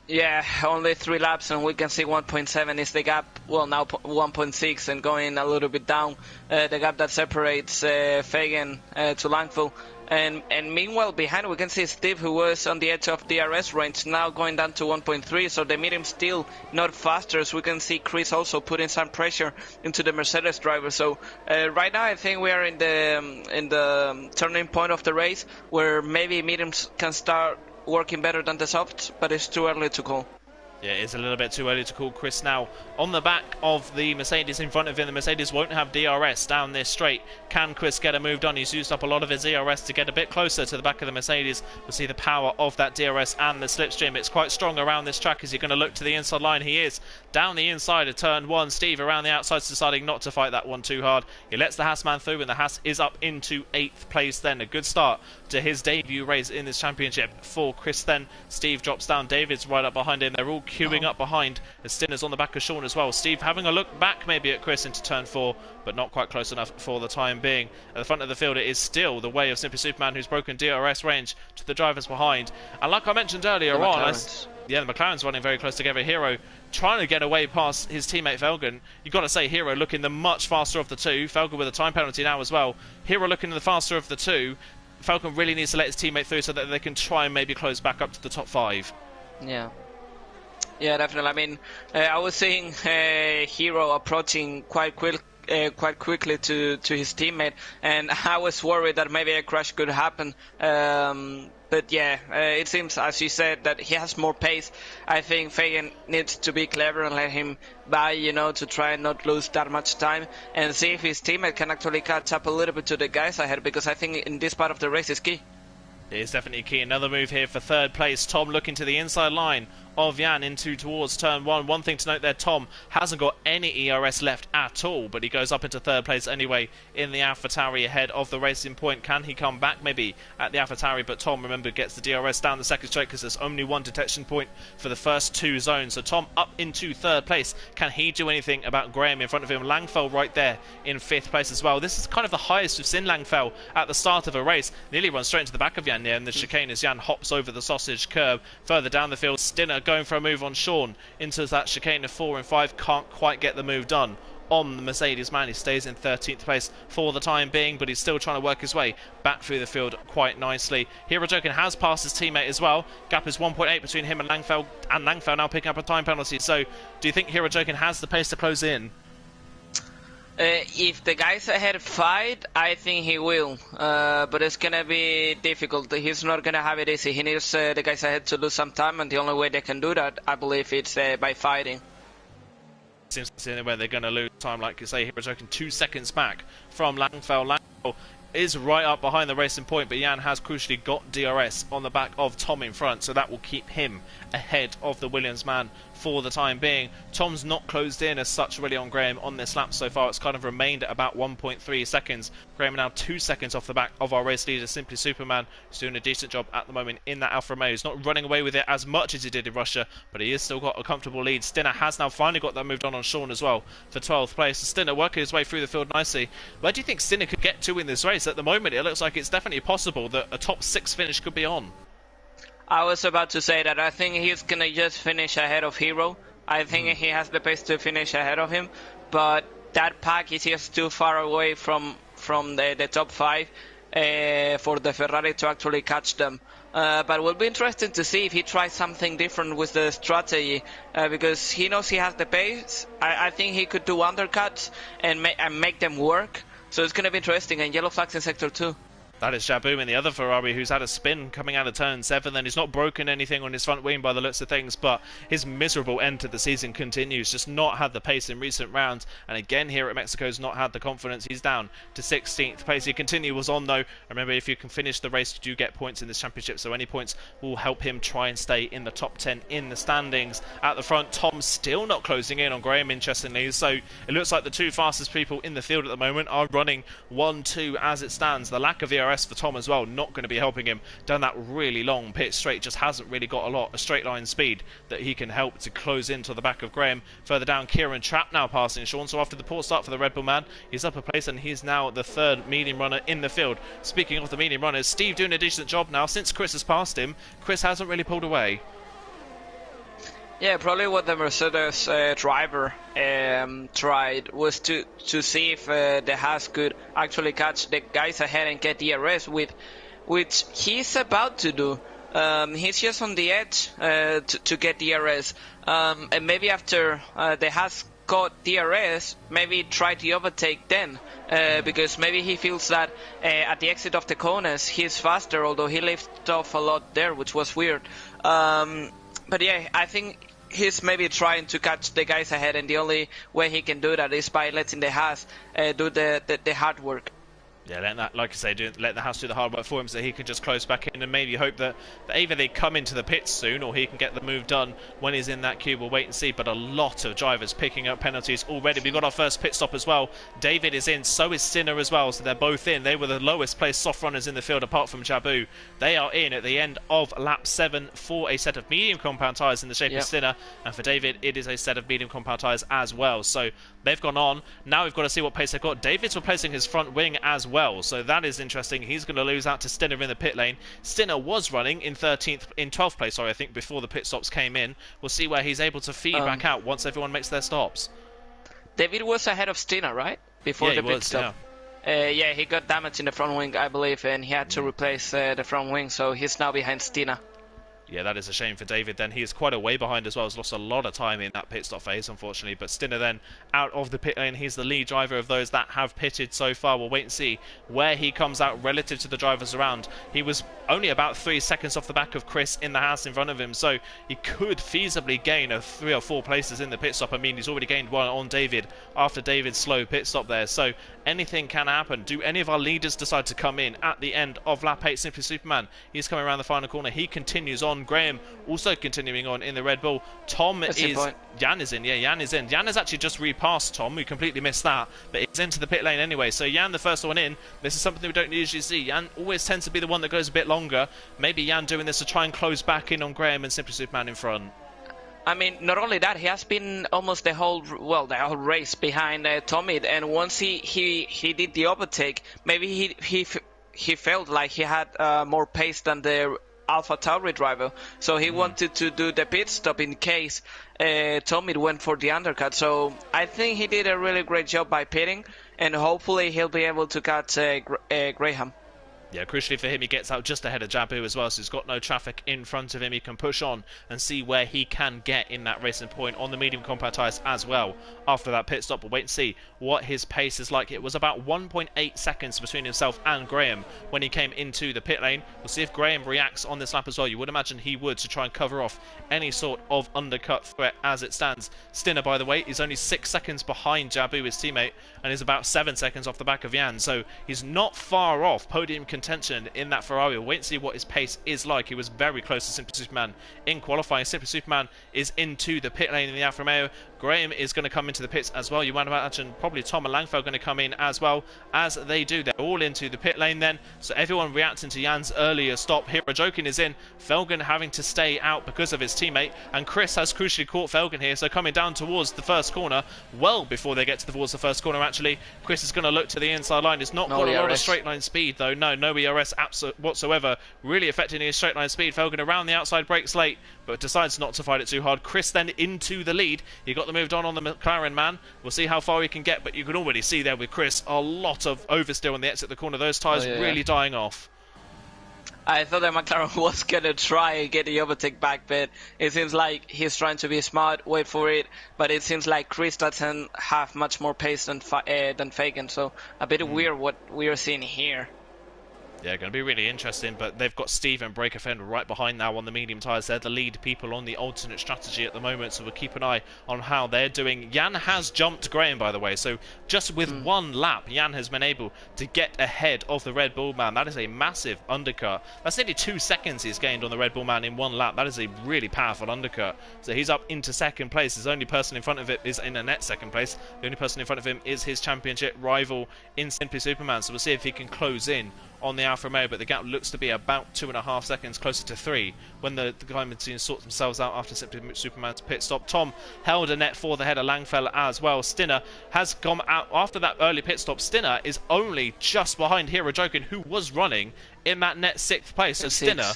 Yeah, only 3 laps, and we can see 1.7 is the gap. Well, now 1.6, and going a little bit down, the gap that separates Fagan to Langfell. And meanwhile, behind we can see Steve, who was on the edge of DRS range, now going down to 1.3, so the medium still not faster. As we can see Chris also putting some pressure into the Mercedes driver. So right now I think we are in the turning point of the race, where maybe mediums can start working better than the softs, but it's too early to call. Yeah, it's a little bit too early to call. Chris now on the back of the Mercedes in front of him. The Mercedes won't have DRS down this straight. Can Chris get a move done? He's used up a lot of his ERS to get a bit closer to the back of the Mercedes. We'll see the power of that DRS and the slipstream. It's quite strong around this track. As you're going to look to the inside line, he is down the inside of turn 1. Steve around the outside, deciding not to fight that one too hard. He lets the Haas man through, and the Haas is up into 8th place then. A good start to his debut race in this championship for Chris then. Steve drops down. David's right up behind him. They're all queuing up behind, as Stinner's on the back of Sean as well. Steve having a look back maybe at Chris into turn 4, but not quite close enough for the time being. At the front of the field, it is still the way of Simply Superman, who's broken DRS range to the drivers behind. And like I mentioned earlier on, the McLaren's running very close together. Hero trying to get away past his teammate Felgen. You've got to say Hero looking the much faster of the two. Felgen with a time penalty now as well. Hero looking the faster of the two. Falcon really needs to let his teammate through so that they can try and maybe close back up to the top 5. Yeah, definitely. I mean, I was seeing Hero approaching quite quickly to his teammate, and I was worried that maybe a crash could happen. But yeah, it seems, as you said, that he has more pace. I think Fagan needs to be clever and let him by, to try and not lose that much time, and see if his teammate can actually catch up a little bit to the guys ahead, because I think in this part of the race is key. It is definitely key. Another move here for third place. Tom looking to the inside line of Jan into towards turn 1. One thing to note there, Tom hasn't got any ERS left at all, but he goes up into 3rd place anyway in the AlphaTauri ahead of the Racing Point. Can he come back maybe at the AlphaTauri? But Tom, remember, gets the DRS down the second straight because there's only one detection point for the first 2 zones. So Tom up into 3rd place. Can he do anything about Graham in front of him? Langfell right there in 5th place as well. This is kind of the highest we've seen Langfell at the start of a race. Nearly runs straight into the back of Jan there in the chicane as Jan hops over the sausage curb. Further down the field, Stinner going for a move on Sean into that chicane of 4 and 5. Can't quite get the move done on the Mercedes man. He stays in 13th place for the time being, but he's still trying to work his way back through the field quite nicely. Hero Jokin has passed his teammate as well. Gap is 1.8 between him and Langfell now picking up a time penalty. So do you think Hero Jokin has the pace to close in? If the guys ahead fight, I think he will, but it's gonna be difficult. He's not gonna have it easy. He needs the guys ahead to lose some time, and the only way they can do that, I believe, it's by fighting. Seems to see where they're going to lose time, like you say. Hero Jokin 2 seconds back from Langfell. Langfell is right up behind the Racing Point, but Jan has crucially got DRS on the back of Tom in front, so that will keep him ahead of the Williams man for the time being. Tom's not closed in as such really on Graham on this lap so far. It's kind of remained at about 1.3 seconds. Graham now 2 seconds off the back of our race leader, Simply Superman, who's doing a decent job at the moment in that Alfa Romeo. He's not running away with it as much as he did in Russia, but he has still got a comfortable lead. Stinner has now finally got that moved on Sean as well for 12th place. Stinner working his way through the field nicely. Where do you think Stinner could get to in this race? At the moment, it looks like it's definitely possible that a top 6 finish could be on. I was about to say that I think he's gonna just finish ahead of Hero. I think he has the pace to finish ahead of him, but that pack is just too far away from the top 5 for the Ferrari to actually catch them. But it will be interesting to see if he tries something different with the strategy, because he knows he has the pace. I think he could do undercuts and make them work. So it's going to be interesting, and yellow flags in Sector 2. That is Jaboom in the other Ferrari, who's had a spin coming out of turn 7. Then he's not broken anything on his front wing by the looks of things, but his miserable end to the season continues. Just not had the pace in recent rounds, and again here at Mexico's not had the confidence. He's down to 16th place. He continues on though. Remember, if you can finish the race, you do get points in this championship, so any points will help him try and stay in the top 10 in the standings. At the front, Tom still not closing in on Graham, interestingly, so it looks like the 2 fastest people in the field at the moment are running 1-2 as it stands. The lack of ERS for Tom as well, not going to be helping him down that really long pit straight. Just hasn't really got a straight line speed that he can help to close into the back of Graham. Further down, Kieran Trapp now passing Sean. So after the poor start for the Red Bull man, he's up a place and he's now the 3rd medium runner in the field. Speaking of the medium runners, Steve doing a decent job now. Since Chris has passed him, Chris hasn't really pulled away. Yeah, probably what the Mercedes driver tried was to see if the Haas could actually catch the guys ahead and get DRS, which he's about to do. He's just on the edge to get DRS, and maybe after the Haas got DRS, maybe try to overtake then, because maybe he feels that at the exit of the corners he's faster, although he lifted off a lot there, which was weird. But yeah, I think he's maybe trying to catch the guys ahead, and the only way he can do that is by letting the Haas do the hard work. Yeah, let that, like I say, let the Haas do the hard work for him so he can just close back in and maybe hope that either they come into the pits soon or he can get the move done when he's in that queue. We'll wait and see, but a lot of drivers picking up penalties already. We've got our first pit stop as well. David is in, so is Sinner as well, so they're both in. They were the lowest placed soft runners in the field apart from Jabu. They are in at the end of lap 7 for a set of medium compound tyres in the shape of Sinner, and for David it is a set of medium compound tyres as well. So they've gone on. Now we've got to see what pace they've got. David's replacing his front wing as well, so that is interesting. He's going to lose out to Stinner in the pit lane. Stinner was running in 12th place, sorry, I think, before the pit stops came in. We'll see where he's able to feed back out once everyone makes their stops. David was ahead of Stinner, right? Before the pit stop. Yeah, he got damage in the front wing, I believe, and he had to replace the front wing, so he's now behind Stinner. Yeah, that is a shame for David then. He is quite a way behind as well. He's lost a lot of time in that pit stop phase, unfortunately. But Stinner then out of the pit lane. He's the lead driver of those that have pitted so far. We'll wait and see where he comes out relative to the drivers around. He was only about 3 seconds off the back of Chris in the house in front of him, so he could feasibly gain 3 or 4 places in the pit stop. I mean, he's already gained one on David after David's slow pit stop there, so anything can happen. Do any of our leaders decide to come in at the end of lap 8? Simply Superman, he's coming around the final corner. He continues on on. Graham also continuing on in the Red Bull. Tom Jan is in. Yeah, Jan is in. Jan has actually just repassed Tom. We completely missed that, but he's into the pit lane anyway. So Jan, the first one in. This is something we don't usually see. Jan always tends to be the one that goes a bit longer. Maybe Jan doing this to try and close back in on Graham and Simply Superman in front. I mean, not only that, he has been almost the whole race behind Tommy, and once he did the overtake, maybe he felt like he had more pace than the Alpha Tauri driver, so he wanted to do the pit stop in case Tommy went for the undercut. So I think he did a really great job by pitting, and hopefully he'll be able to catch Graham. Yeah, crucially for him, he gets out just ahead of Jabu as well, so he's got no traffic in front of him. He can push on and see where he can get in that racing point on the medium compact tyres as well after that pit stop. We'll wait and see what his pace is like. It was about 1.8 seconds between himself and Graham when he came into the pit lane. We'll see if Graham reacts on this lap as well. You would imagine he would, to try and cover off any sort of undercut threat as it stands. Stinner, by the way, is only 6 seconds behind Jabu, his teammate, and is about 7 seconds off the back of Jan, so he's not far off podium contention in that Ferrari. We'll wait and see what his pace is like. He was very close to Simply Superman in qualifying. Simply Superman is into the pit lane in the Alfa Romeo. Graham is going to come into the pits as well. You might imagine probably Tom and Langfeld going to come in as well. As they do, they're all into the pit lane then. So everyone reacting to Jan's earlier stop. Hero Jokin is in. Felgen having to stay out because of his teammate. And Chris has crucially caught Felgen here. So coming down towards the first corner, well before they get towards the first corner actually. Chris is going to look to the inside line. It's not got a lot of straight line speed though. No ERS whatsoever. Really affecting his straight line speed. Felgen around the outside, brakes late, but decides not to fight it too hard. Chris then into the lead. He got the moved on the McLaren man. We'll see how far he can get, but you can already see there with Chris a lot of oversteer on the exit of the corner. Those tyres really dying off. I thought that McLaren was going to try and get the overtake back, but it seems like he's trying to be smart, wait for it, but it seems like Chris doesn't have much more pace than Fagan, so a bit weird what we are seeing here. Yeah, going to be really interesting, but they've got Steve and Breaker Fender right behind now on the medium tyres. They're the lead people on the alternate strategy at the moment, so we'll keep an eye on how they're doing. Jan has jumped Graham, by the way, so just with one lap, Jan has been able to get ahead of the Red Bull man. That is a massive undercut. That's nearly 2 seconds he's gained on the Red Bull man in one lap. That is a really powerful undercut. So he's up into second place. His only person in front of it is in a net second place. The only person in front of him is his championship rival in Simply Superman, so we'll see if he can close in on the Alfa Romeo, but the gap looks to be about 2.5 seconds, closer to 3, when the Diamond team sort themselves out after Simply Superman's pit stop. Tom held a net for the header, Langfell as well. Stinner has gone out after that early pit stop. Stinner is only just behind Hero Jokin, who was running in that net 6th place. So Stinner,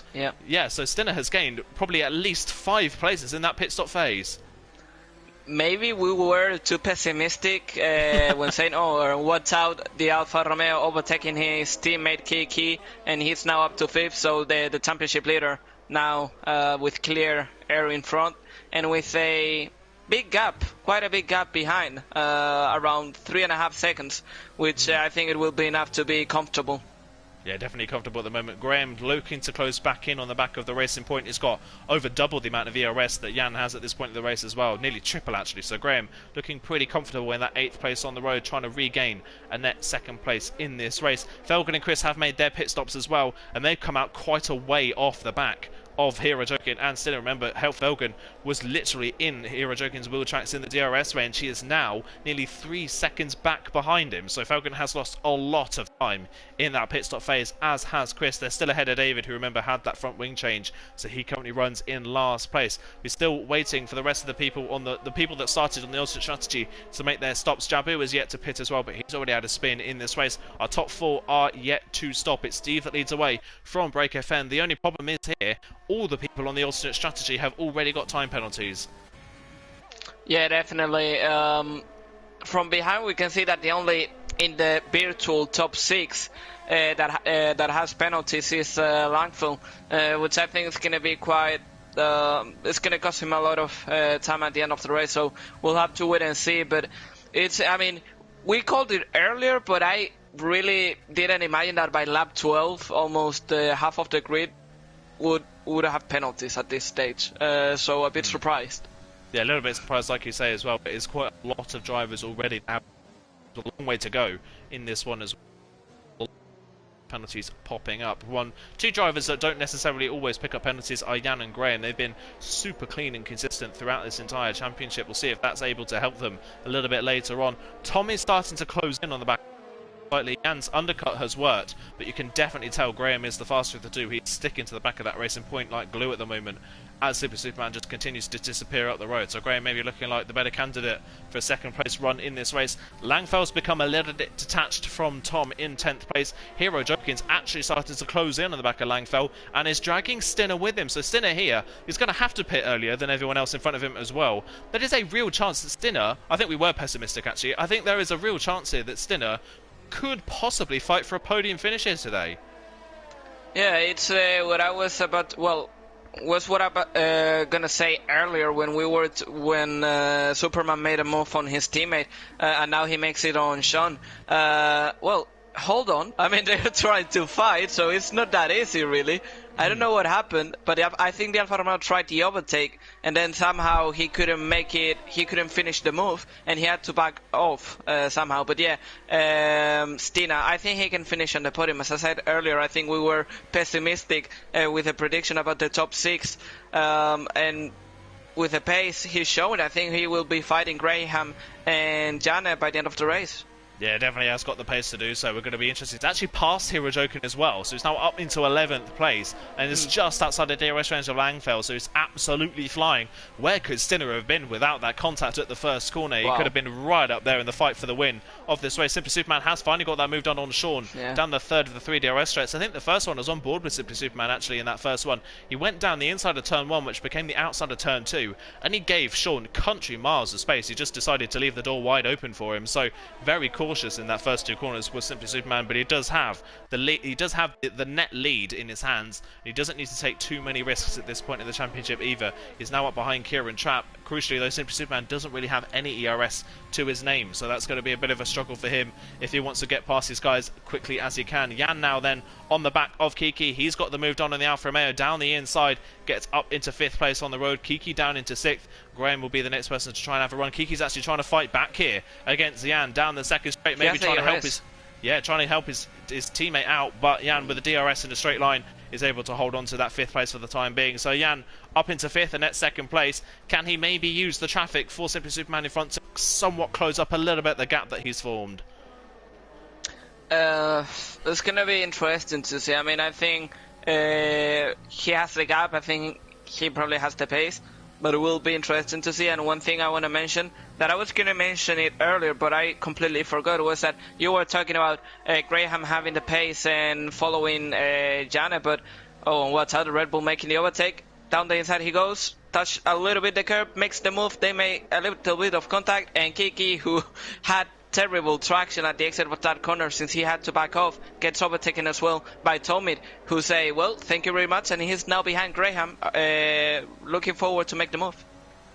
so Stinner has gained probably at least 5 places in that pit stop phase. Maybe we were too pessimistic when saying, watch out, the Alfa Romeo overtaking his teammate Kiki, and he's now up to 5th, so the championship leader now with clear air in front, and with a big gap, quite a big gap behind, around 3.5 seconds, which I think it will be enough to be comfortable. Yeah, definitely comfortable at the moment. Graham looking to close back in on the back of the racing point. He's got over double the amount of ERS that Jan has at this point of the race as well. Nearly triple, actually. So Graham looking pretty comfortable in that 8th place on the road, trying to regain a net 2nd place in this race. Felgen and Chris have made their pit stops as well, and they've come out quite a way off the back of Hero Jokin and Stinner. Remember, Felgen was literally in Hero Jokin's wheel tracks in the DRS range. He is now nearly 3 seconds back behind him, so Felgen has lost a lot of time in that pit stop phase, as has Chris. They're still ahead of David, who, remember, had that front wing change, so he currently runs in last place. We're still waiting for the rest of the people on the people that started on the alternate strategy to make their stops. Jabu is yet to pit as well, but he's already had a spin in this race. Our top 4 are yet to stop. It's Steve that leads away from Break FN. The only problem is here, all the people on the alternate strategy have already got time penalties. Yeah, definitely. From behind we can see that the only in the virtual top 6 that has penalties is Langfell, which I think is going to be quite it's going to cost him a lot of time at the end of the race, so we'll have to wait and see. But it's, I mean, we called it earlier, but I really didn't imagine that by lap 12 almost half of the grid would have penalties at this stage, so a bit surprised. Yeah, a little bit surprised, like you say, as well. But it's quite a lot of drivers already now. There's a long way to go in this one as well. penalties popping up. Two drivers that don't necessarily always pick up penalties are Jan and Graham. They've been super clean and consistent throughout this entire championship. We'll see if that's able to help them a little bit later on. Tom is starting to close in on the back slightly. Jan's undercut has worked, but you can definitely tell Graham is the faster of the two. He's sticking to the back of that racing point like glue at the moment as Superman just continues to disappear up the road. So Graham maybe looking like the better candidate for a second place run in this race. Langfell's become a little bit detached from Tom in 10th place. Hero Jokins actually started to close in on the back of Langfell and is dragging Stinner with him. So Stinner here is going to have to pit earlier than everyone else in front of him as well. There is a real chance that Stinner, I think we were pessimistic actually, I think there is a real chance here that Stinner could possibly fight for a podium finish here today. Yeah, it's what I was about. Well, was what I gonna say earlier when we were when Superman made a move on his teammate, and now he makes it on Sean. Well, hold on. I mean, they're trying to fight, so it's not that easy, really. I don't know what happened, but I think the Alfa Romeo tried the overtake, and then somehow he couldn't make it. He couldn't finish the move, and he had to back off somehow. But yeah, Stina, I think he can finish on the podium. As I said earlier, I think we were pessimistic with a prediction about the top 6, and with the pace he's showing, I think he will be fighting Graham and Jana by the end of the race. Yeah, definitely has got the pace to do so. We're going to be interested. It's actually past Hero Jokin as well, so it's now up into 11th place, and it's just outside the DRS range of Langfell, so it's absolutely flying. Where could Stinner have been without that contact at the first corner? He could have been right up there in the fight for the win of this race. Simply Superman has finally got that move done on Sean, down the third of the 3 DRS straights. I think the first one was on board with Simply Superman actually in that first one. He went down the inside of turn 1, which became the outside of turn 2, and he gave Sean country miles of space. He just decided to leave the door wide open for him, so very cautious in that first 2 corners was Simply Superman, but he does have the lead, he does have the net lead in his hands. He doesn't need to take too many risks at this point in the championship either. He's now up behind Kieran Trapp. Crucially though, Simply Superman doesn't really have any ERS to his name, so that's going to be a bit of a struggle for him if he wants to get past these guys quickly as he can. Jan now then on the back of Kiki. He's got the move done on the Alfa Romeo down the inside, gets up into 5th place on the road. Kiki down into 6th. Graham will be the next person to try and have a run. Kiki's actually trying to fight back here against Jan down the second straight, maybe trying to help his teammate out, but Jan with the DRS in a straight line is able to hold on to that 5th place for the time being. So Jan up into 5th and net 2nd place. Can he maybe use the traffic for Simply Superman in front to somewhat close up a little bit the gap that he's formed? It's gonna be interesting to see. I mean, I think he has the gap. I think he probably has the pace, but it will be interesting to see. And one thing I want to mention, that I was going to mention it earlier, but I completely forgot, was that you were talking about Graham having the pace and following Jana, but what's out? The Red Bull making the overtake. Down the inside he goes, touch a little bit the curb, makes the move, they make a little bit of contact, and Kiki, who had terrible traction at the exit of that corner since he had to back off, gets overtaken as well by Tomit, who say, well, thank you very much, and he's now behind Graham, looking forward to make the move.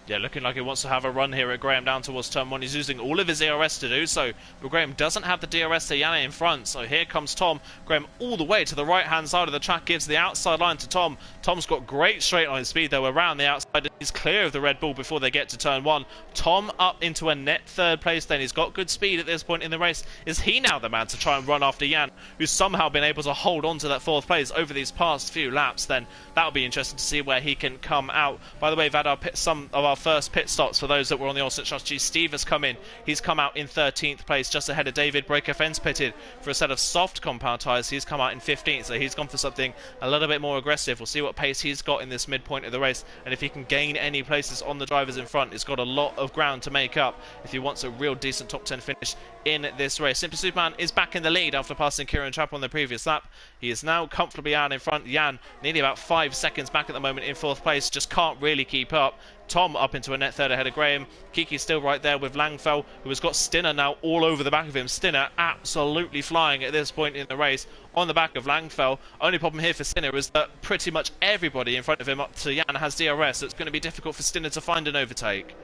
Yeah, looking like he wants to have a run here at Graham down towards turn 1. He's using all of his DRS to do so, but Graham doesn't have the DRS to Yana in front, so here comes Tom. Graham all the way to the right-hand side of the track, gives the outside line to Tom. Tom's got great straight line speed, though, around the outside. He's clear of the Red Bull before they get to turn 1. Tom up into a net 3rd place then. He's got good speed at this point in the race. Is he now the man to try and run after Jan, who's somehow been able to hold on to that 4th place over these past few laps? Then that'll be interesting to see where he can come out. By the way, we've had some of our first pit stops for those that were on the alternate strategy. Steve has come in. He's come out in 13th place, just ahead of David. Breaker Fence pitted for a set of soft compound tyres. He's come out in 15th, so he's gone for something a little bit more aggressive. We'll see what pace he's got in this midpoint of the race, and if he can gain any places on the drivers in front. He's got a lot of ground to make up if he wants a real decent top 10 finish in this race. Simply Superman is back in the lead after passing Kieran Trapp on the previous lap. He is now comfortably out in front. Jan nearly about 5 seconds back at the moment in 4th place, just can't really keep up. Tom up into a net 3rd ahead of Graham. Kiki's still right there with Langfell, who has got Stinner now all over the back of him. Stinner absolutely flying at this point in the race on the back of Langfell. Only problem here for Stinner is that pretty much everybody in front of him up to Jan has DRS, so it's going to be difficult for Stinner to find an overtake.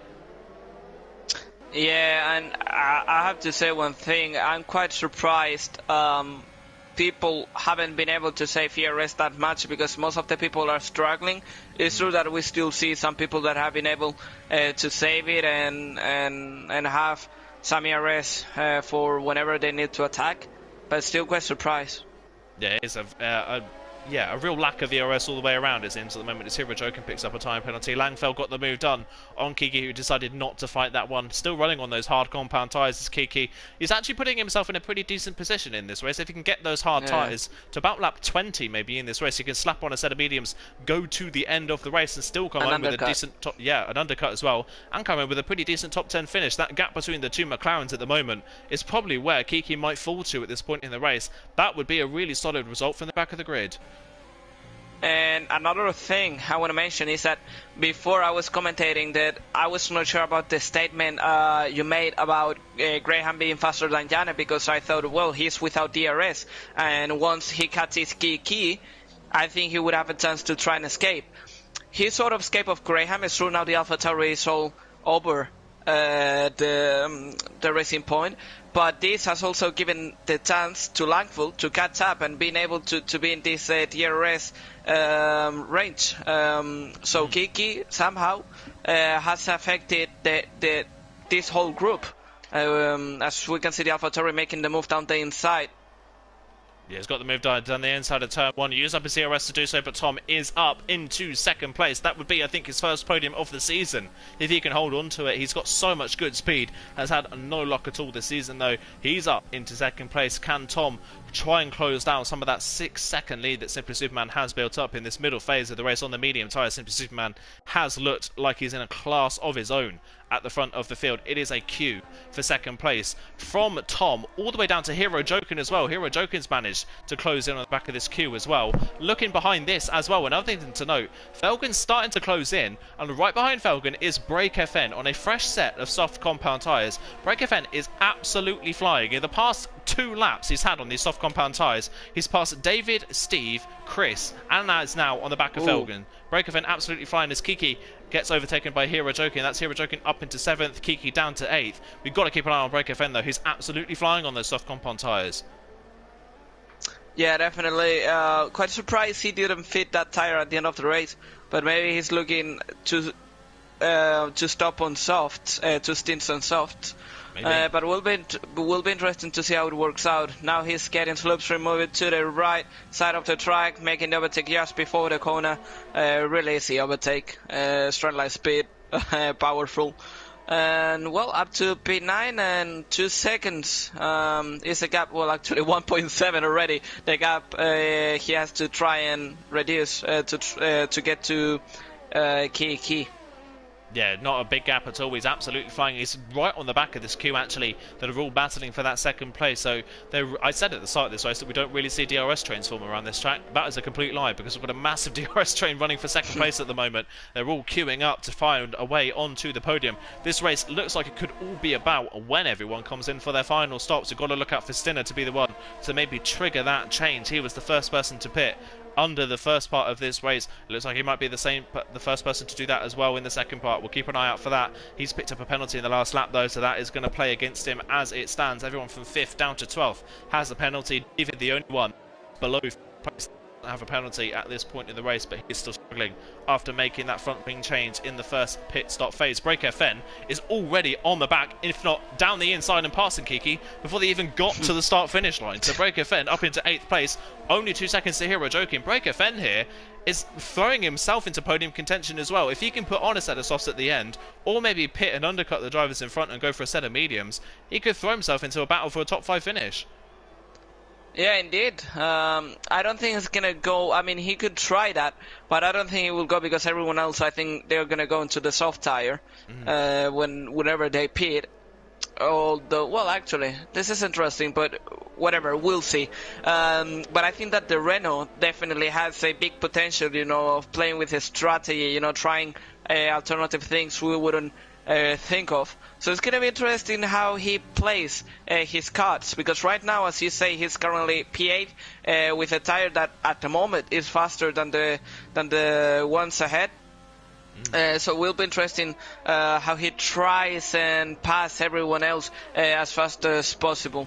Yeah, and I have to say one thing. I'm quite surprised people haven't been able to save ERS that much, because most of the people are struggling. It's true that we still see some people that have been able to save it and have some ERS for whenever they need to attack, but still quite surprised. Yeah, it's a real lack of ERS all the way around. It seems at the moment as Hirojokin picks up a time penalty. Langfeld got the move done on Kiki, who decided not to fight that one. Still running on those hard compound tyres as Kiki. He's actually putting himself in a pretty decent position in this race. If he can get those hard tyres to about lap 20 maybe in this race, he can slap on a set of mediums, go to the end of the race and still come home with a decent top, an undercut as well, and come in with a pretty decent top 10 finish. That gap between the two McLarens at the moment is probably where Kiki might fall to at this point in the race. That would be a really solid result from the back of the grid. And another thing I want to mention is that before I was commentating that I was not sure about the statement you made about Graham being faster than Janet, because I thought, well, he's without DRS, and once he cuts his key, I think he would have a chance to try and escape. His sort of escape of Graham is through. Now the AlphaTauri is all over the racing point, but this has also given the chance to Langfeld to catch up and being able to be in this DRS range. So Kiki somehow has affected this whole group. As we can see, the AlphaTauri making the move down the inside. Yeah, he's got the move down the inside of turn 1. He used up his ERS to do so, but Tom is up into second place. That would be, I think, his first podium of the season, if he can hold on to it. He's got so much good speed, has had no luck at all this season, though. He's up into second place. Can Tom try and close down some of that 6-second lead that Simply Superman has built up in this middle phase of the race on the medium tyre? Simply Superman has looked like he's in a class of his own at the front of the field. It is a queue for second place from Tom all the way down to Hirojokin as well. Hirojokin's managed to close in on the back of this queue as well. Looking behind this as well, another thing to note, Felgen's starting to close in, and right behind Felgen is Break FN on a fresh set of soft compound tyres. Break FN is absolutely flying. In the past 2 laps he's had on these soft compound tyres, he's passed David, Steve, Chris, and that is now on the back of Felgen. Break FN absolutely flying as Kiki gets overtaken by Hirojokin. That's Hirojokin up into 7th, Kiki down to 8th. We've got to keep an eye on Break FN though, who's absolutely flying on those soft compound tyres. Yeah, definitely. Quite surprised he didn't fit that tyre at the end of the race, but maybe he's looking to stop on soft, to stints on soft. But will be interesting to see how it works out. Now he's getting slopestream moving to the right side of the track, making the overtake just before the corner. Really easy overtake, straight line speed, powerful. And well, up to P9 and 2 seconds is the gap. Well, actually 1.7 already. The gap he has to try and reduce to get to Kiki. Yeah, not a big gap at all. He's absolutely flying. He's right on the back of this queue, actually, that are all battling for that second place. So I said at the start of this race that we don't really see DRS trains form around this track. That is a complete lie, because we've got a massive DRS train running for second place at the moment. They're all queuing up to find a way onto the podium. This race looks like it could all be about when everyone comes in for their final stops. We've got to look out for Stinner to be the one to maybe trigger that change. He was the first person to pit under the first part of this race. It looks like he might be the first person to do that as well in the second part. We'll keep an eye out for that. He's picked up a penalty in the last lap though, so that is going to play against him as it stands. Everyone from 5th down to 12th has a penalty. David, the only one below place, have a penalty at this point in the race, but he's still struggling after making that front wing change in the first pit stop phase. Break FN is already on the back, if not down the inside and passing Kiki before they even got to the start finish line. So Break FN up into 8th place, only 2 seconds to Hirojokin. Break FN here is throwing himself into podium contention as well. If he can put on a set of softs at the end, or maybe pit and undercut the drivers in front and go for a set of mediums, he could throw himself into a battle for a top 5 finish. Yeah, indeed. I don't think it's going to go. I mean, he could try that, but I don't think he will go, because everyone else, I think they're going to go into the soft tire whenever they pit. Although, well, actually, this is interesting, but whatever, we'll see. But I think that the Renault definitely has a big potential, of playing with his strategy, trying alternative things we wouldn't think of. So it's going to be interesting how he plays his cards, because right now, as you say, he's currently P8 with a tire that at the moment is faster than the ones ahead. So it will be interesting how he tries and pass everyone else as fast as possible.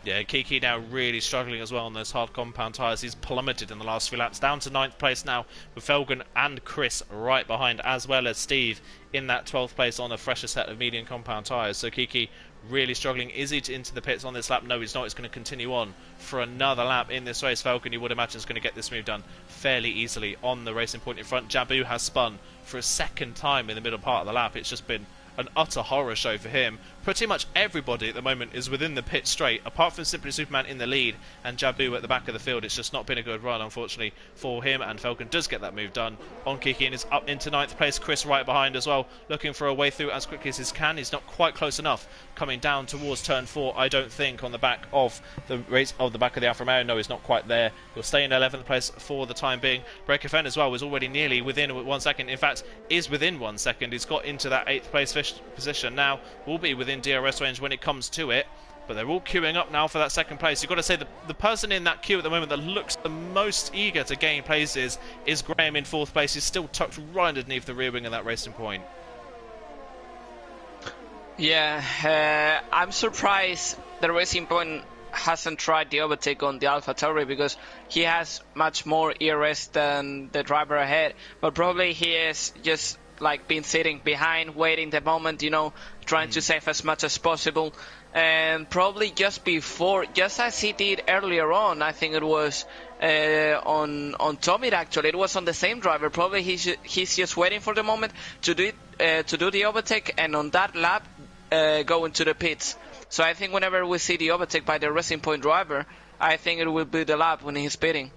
Yeah, Kiki now really struggling as well on those hard compound tyres. He's plummeted in the last few laps, down to 9th place now, with Felgen and Chris right behind, as well as Steve in that 12th place on a fresher set of medium compound tyres. So Kiki really struggling. Is he into the pits on this lap? No, he's not. He's going to continue on for another lap in this race. Felgen, you would imagine, is going to get this move done fairly easily on the Racing Point in front. Jabu has spun for a second time in the middle part of the lap. It's just been an utter horror show for him. Pretty much everybody at the moment is within the pit straight, apart from Simply Superman in the lead and Jabu at the back of the field. It's just not been a good run, unfortunately, for him, and Falcon does get that move done on Kiki and is up into 9th place. Chris right behind as well, looking for a way through as quickly as he can. He's not quite close enough, coming down towards turn 4, I don't think, on the back of the race of the back of the Alfa Romeo. No, he's not quite there. He'll stay in 11th place for the time being. Breaker Fen as well was already nearly within 1 second. In fact, is within 1 second. He's got into that 8th place position now. Will be within DRS range when it comes to it, but they're all queuing up now for that second place. You've got to say the person in that queue at the moment that looks the most eager to gain places is Graham in 4th place. He's still tucked right underneath the rear wing of that Racing Point. Yeah, I'm surprised the Racing Point hasn't tried the overtake on the AlphaTauri, because he has much more ERS than the driver ahead, but probably he is just like been sitting behind, waiting the moment, you know, trying to save as much as possible. And probably just before, just as he did earlier on, I think it was on Tommy actually, it was on the same driver. Probably he's just waiting for the moment to do the overtake, and on that lap go into the pits. So I think whenever we see the overtake by the Racing Point driver, I think it will be the lap when he's pitting.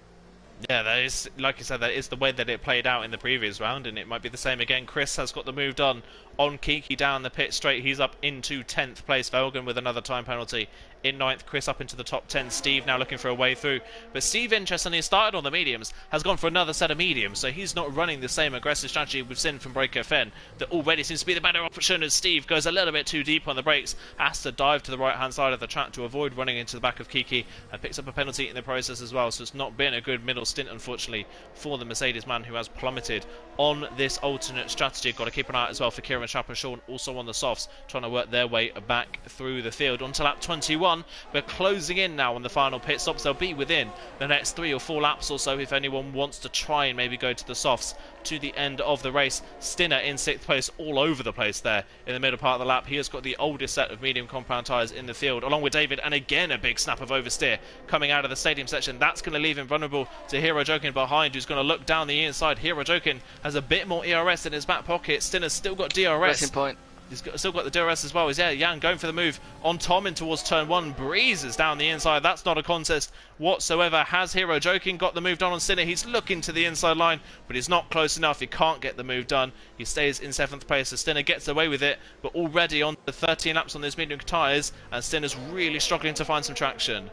Yeah, that is, like you said, that is the way that it played out in the previous round, and it might be the same again. Chris has got the move done on Kiki down the pit straight. He's up into 10th place. Velgen with another time penalty in 9th. Chris up into the top 10. Steve now looking for a way through. But Steve, interestingly, started on the mediums, has gone for another set of mediums, so he's not running the same aggressive strategy we've seen from Breaker Fen. That already seems to be the better option, as Steve goes a little bit too deep on the brakes, has to dive to the right-hand side of the track to avoid running into the back of Kiki, and picks up a penalty in the process as well. So it's not been a good middle stint, unfortunately, for the Mercedes man, who has plummeted on this alternate strategy. Got to keep an eye out as well for Kieran Sharp and Sean, also on the softs, trying to work their way back through the field. On to lap 21. We're closing in now on the final pit stops. They'll be within the next 3 or 4 laps or so if anyone wants to try and maybe go to the softs to the end of the race. Stinner in 6th place, all over the place there in the middle part of the lap. He has got the oldest set of medium compound tyres in the field, along with David, and again a big snap of oversteer coming out of the stadium section. That's going to leave him vulnerable to Hero Jokin behind, who's going to look down the inside. Hero Jokin has a bit more ERS in his back pocket. Stinner's still got DRS. Racing Point. He's still got the DRS as well. He's Jan going for the move on Tom in towards turn 1. Breezes down the inside. That's not a contest whatsoever. Has Hero Joking got the move done on Stinner? He's looking to the inside line, but he's not close enough. He can't get the move done. He stays in 7th place. So Stinner gets away with it, but already on the 13 laps on those medium tyres, and Stinner's really struggling to find some traction.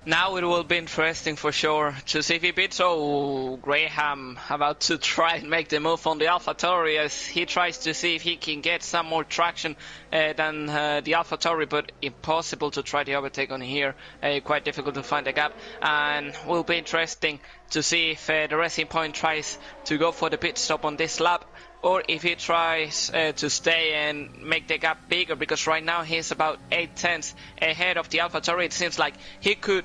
Now it will be interesting for sure to see if he beats Graham about to try and make the move on the AlphaTauri, as he tries to see if he can get some more traction than the AlphaTauri, but impossible to try the overtake on here. Quite difficult to find a gap, and will be interesting to see if the Racing Point tries to go for the pit stop on this lap, or if he tries to stay and make the gap bigger, because right now he's about 8 tenths ahead of the AlphaTauri. It seems like he could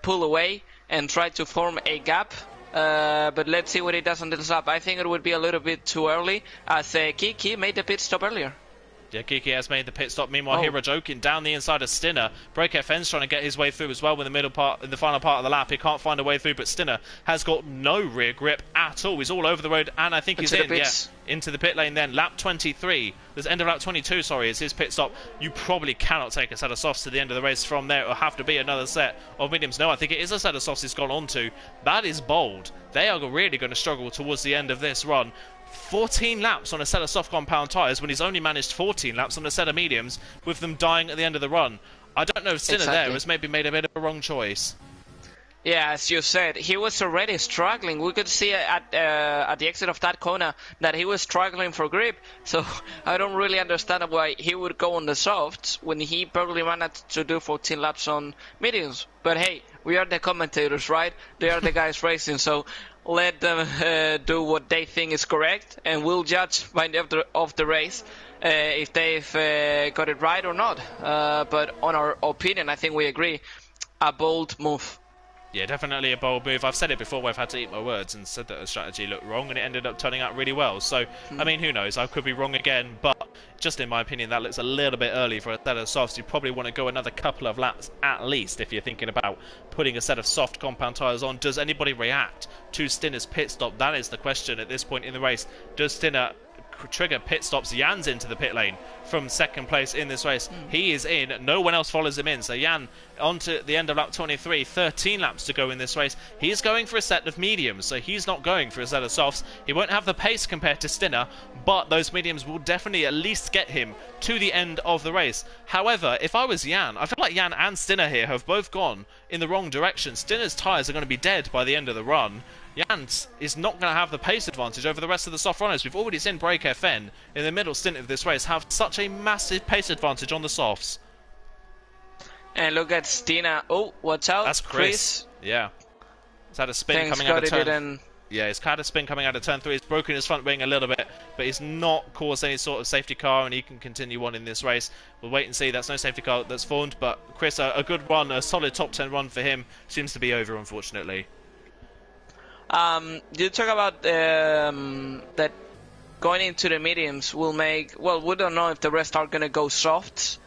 pull away and try to form a gap, but let's see what he does on this lap. I think it would be a little bit too early, as Kiki made the pit stop earlier. Yeah, Kiki has made the pit stop. Meanwhile, Hero Joking down the inside of Stinner. Breaker Fen's trying to get his way through as well in the final part of the lap. He can't find a way through, but Stinner has got no rear grip at all. He's all over the road, and I think he's in. Yeah, into the pit lane then. Lap 23. There's end of lap 22, sorry, is his pit stop. You probably cannot take a set of softs to the end of the race from there. It'll have to be another set of mediums. No, I think it is a set of softs he's gone on to. That is bold. They are really going to struggle towards the end of this run. 14 laps on a set of soft compound tyres when he's only managed 14 laps on a set of mediums, with them dying at the end of the run. I don't know if Stinner there has maybe made a bit of a wrong choice. Yeah, as you said, he was already struggling. We could see at the exit of that corner that he was struggling for grip. So I don't really understand why he would go on the softs when he probably managed to do 14 laps on mediums. But hey, we are the commentators, right? They are the guys racing, so let them do what they think is correct, and we'll judge by the end of the race if they've got it right or not. But on our opinion, I think we agree, a bold move. Yeah, definitely a bold move. I've said it before where I've had to eat my words and said that the strategy looked wrong, and it ended up turning out really well. So, I mean, who knows? I could be wrong again, but just in my opinion, that looks a little bit early for a set of softs. You probably want to go another couple of laps at least if you're thinking about putting a set of soft compound tyres on. Does anybody react to Stinner's pit stop? That is the question at this point in the race. Does Stinner trigger pit stops? Jan's into the pit lane from second place in this race. He is in, no one else follows him in, so Jan on to the end of lap 23, 13 laps to go in this race. He's going for a set of mediums, so he's not going for a set of softs. He won't have the pace compared to Stinner, but those mediums will definitely at least get him to the end of the race. However, if I was Jan, I feel like Jan and Stinner here have both gone in the wrong direction. Stinner's tyres are going to be dead by the end of the run. Jan is not going to have the pace advantage over the rest of the soft runners. We've already seen Break FN in the middle stint of this race have such a massive pace advantage on the softs. And look at Stina. Oh, watch out. That's Chris. Yeah. He's had a spin coming out of turn. Yeah, he's had a spin coming out of turn 3. He's broken his front wing a little bit, but he's not caused any sort of safety car, and he can continue on in this race. We'll wait and see. That's no safety car that's formed, but Chris, a good run, a solid top 10 run for him. Seems to be over, unfortunately. You talk about that going into the mediums will make, well, we don't know if the rest are going to go softs.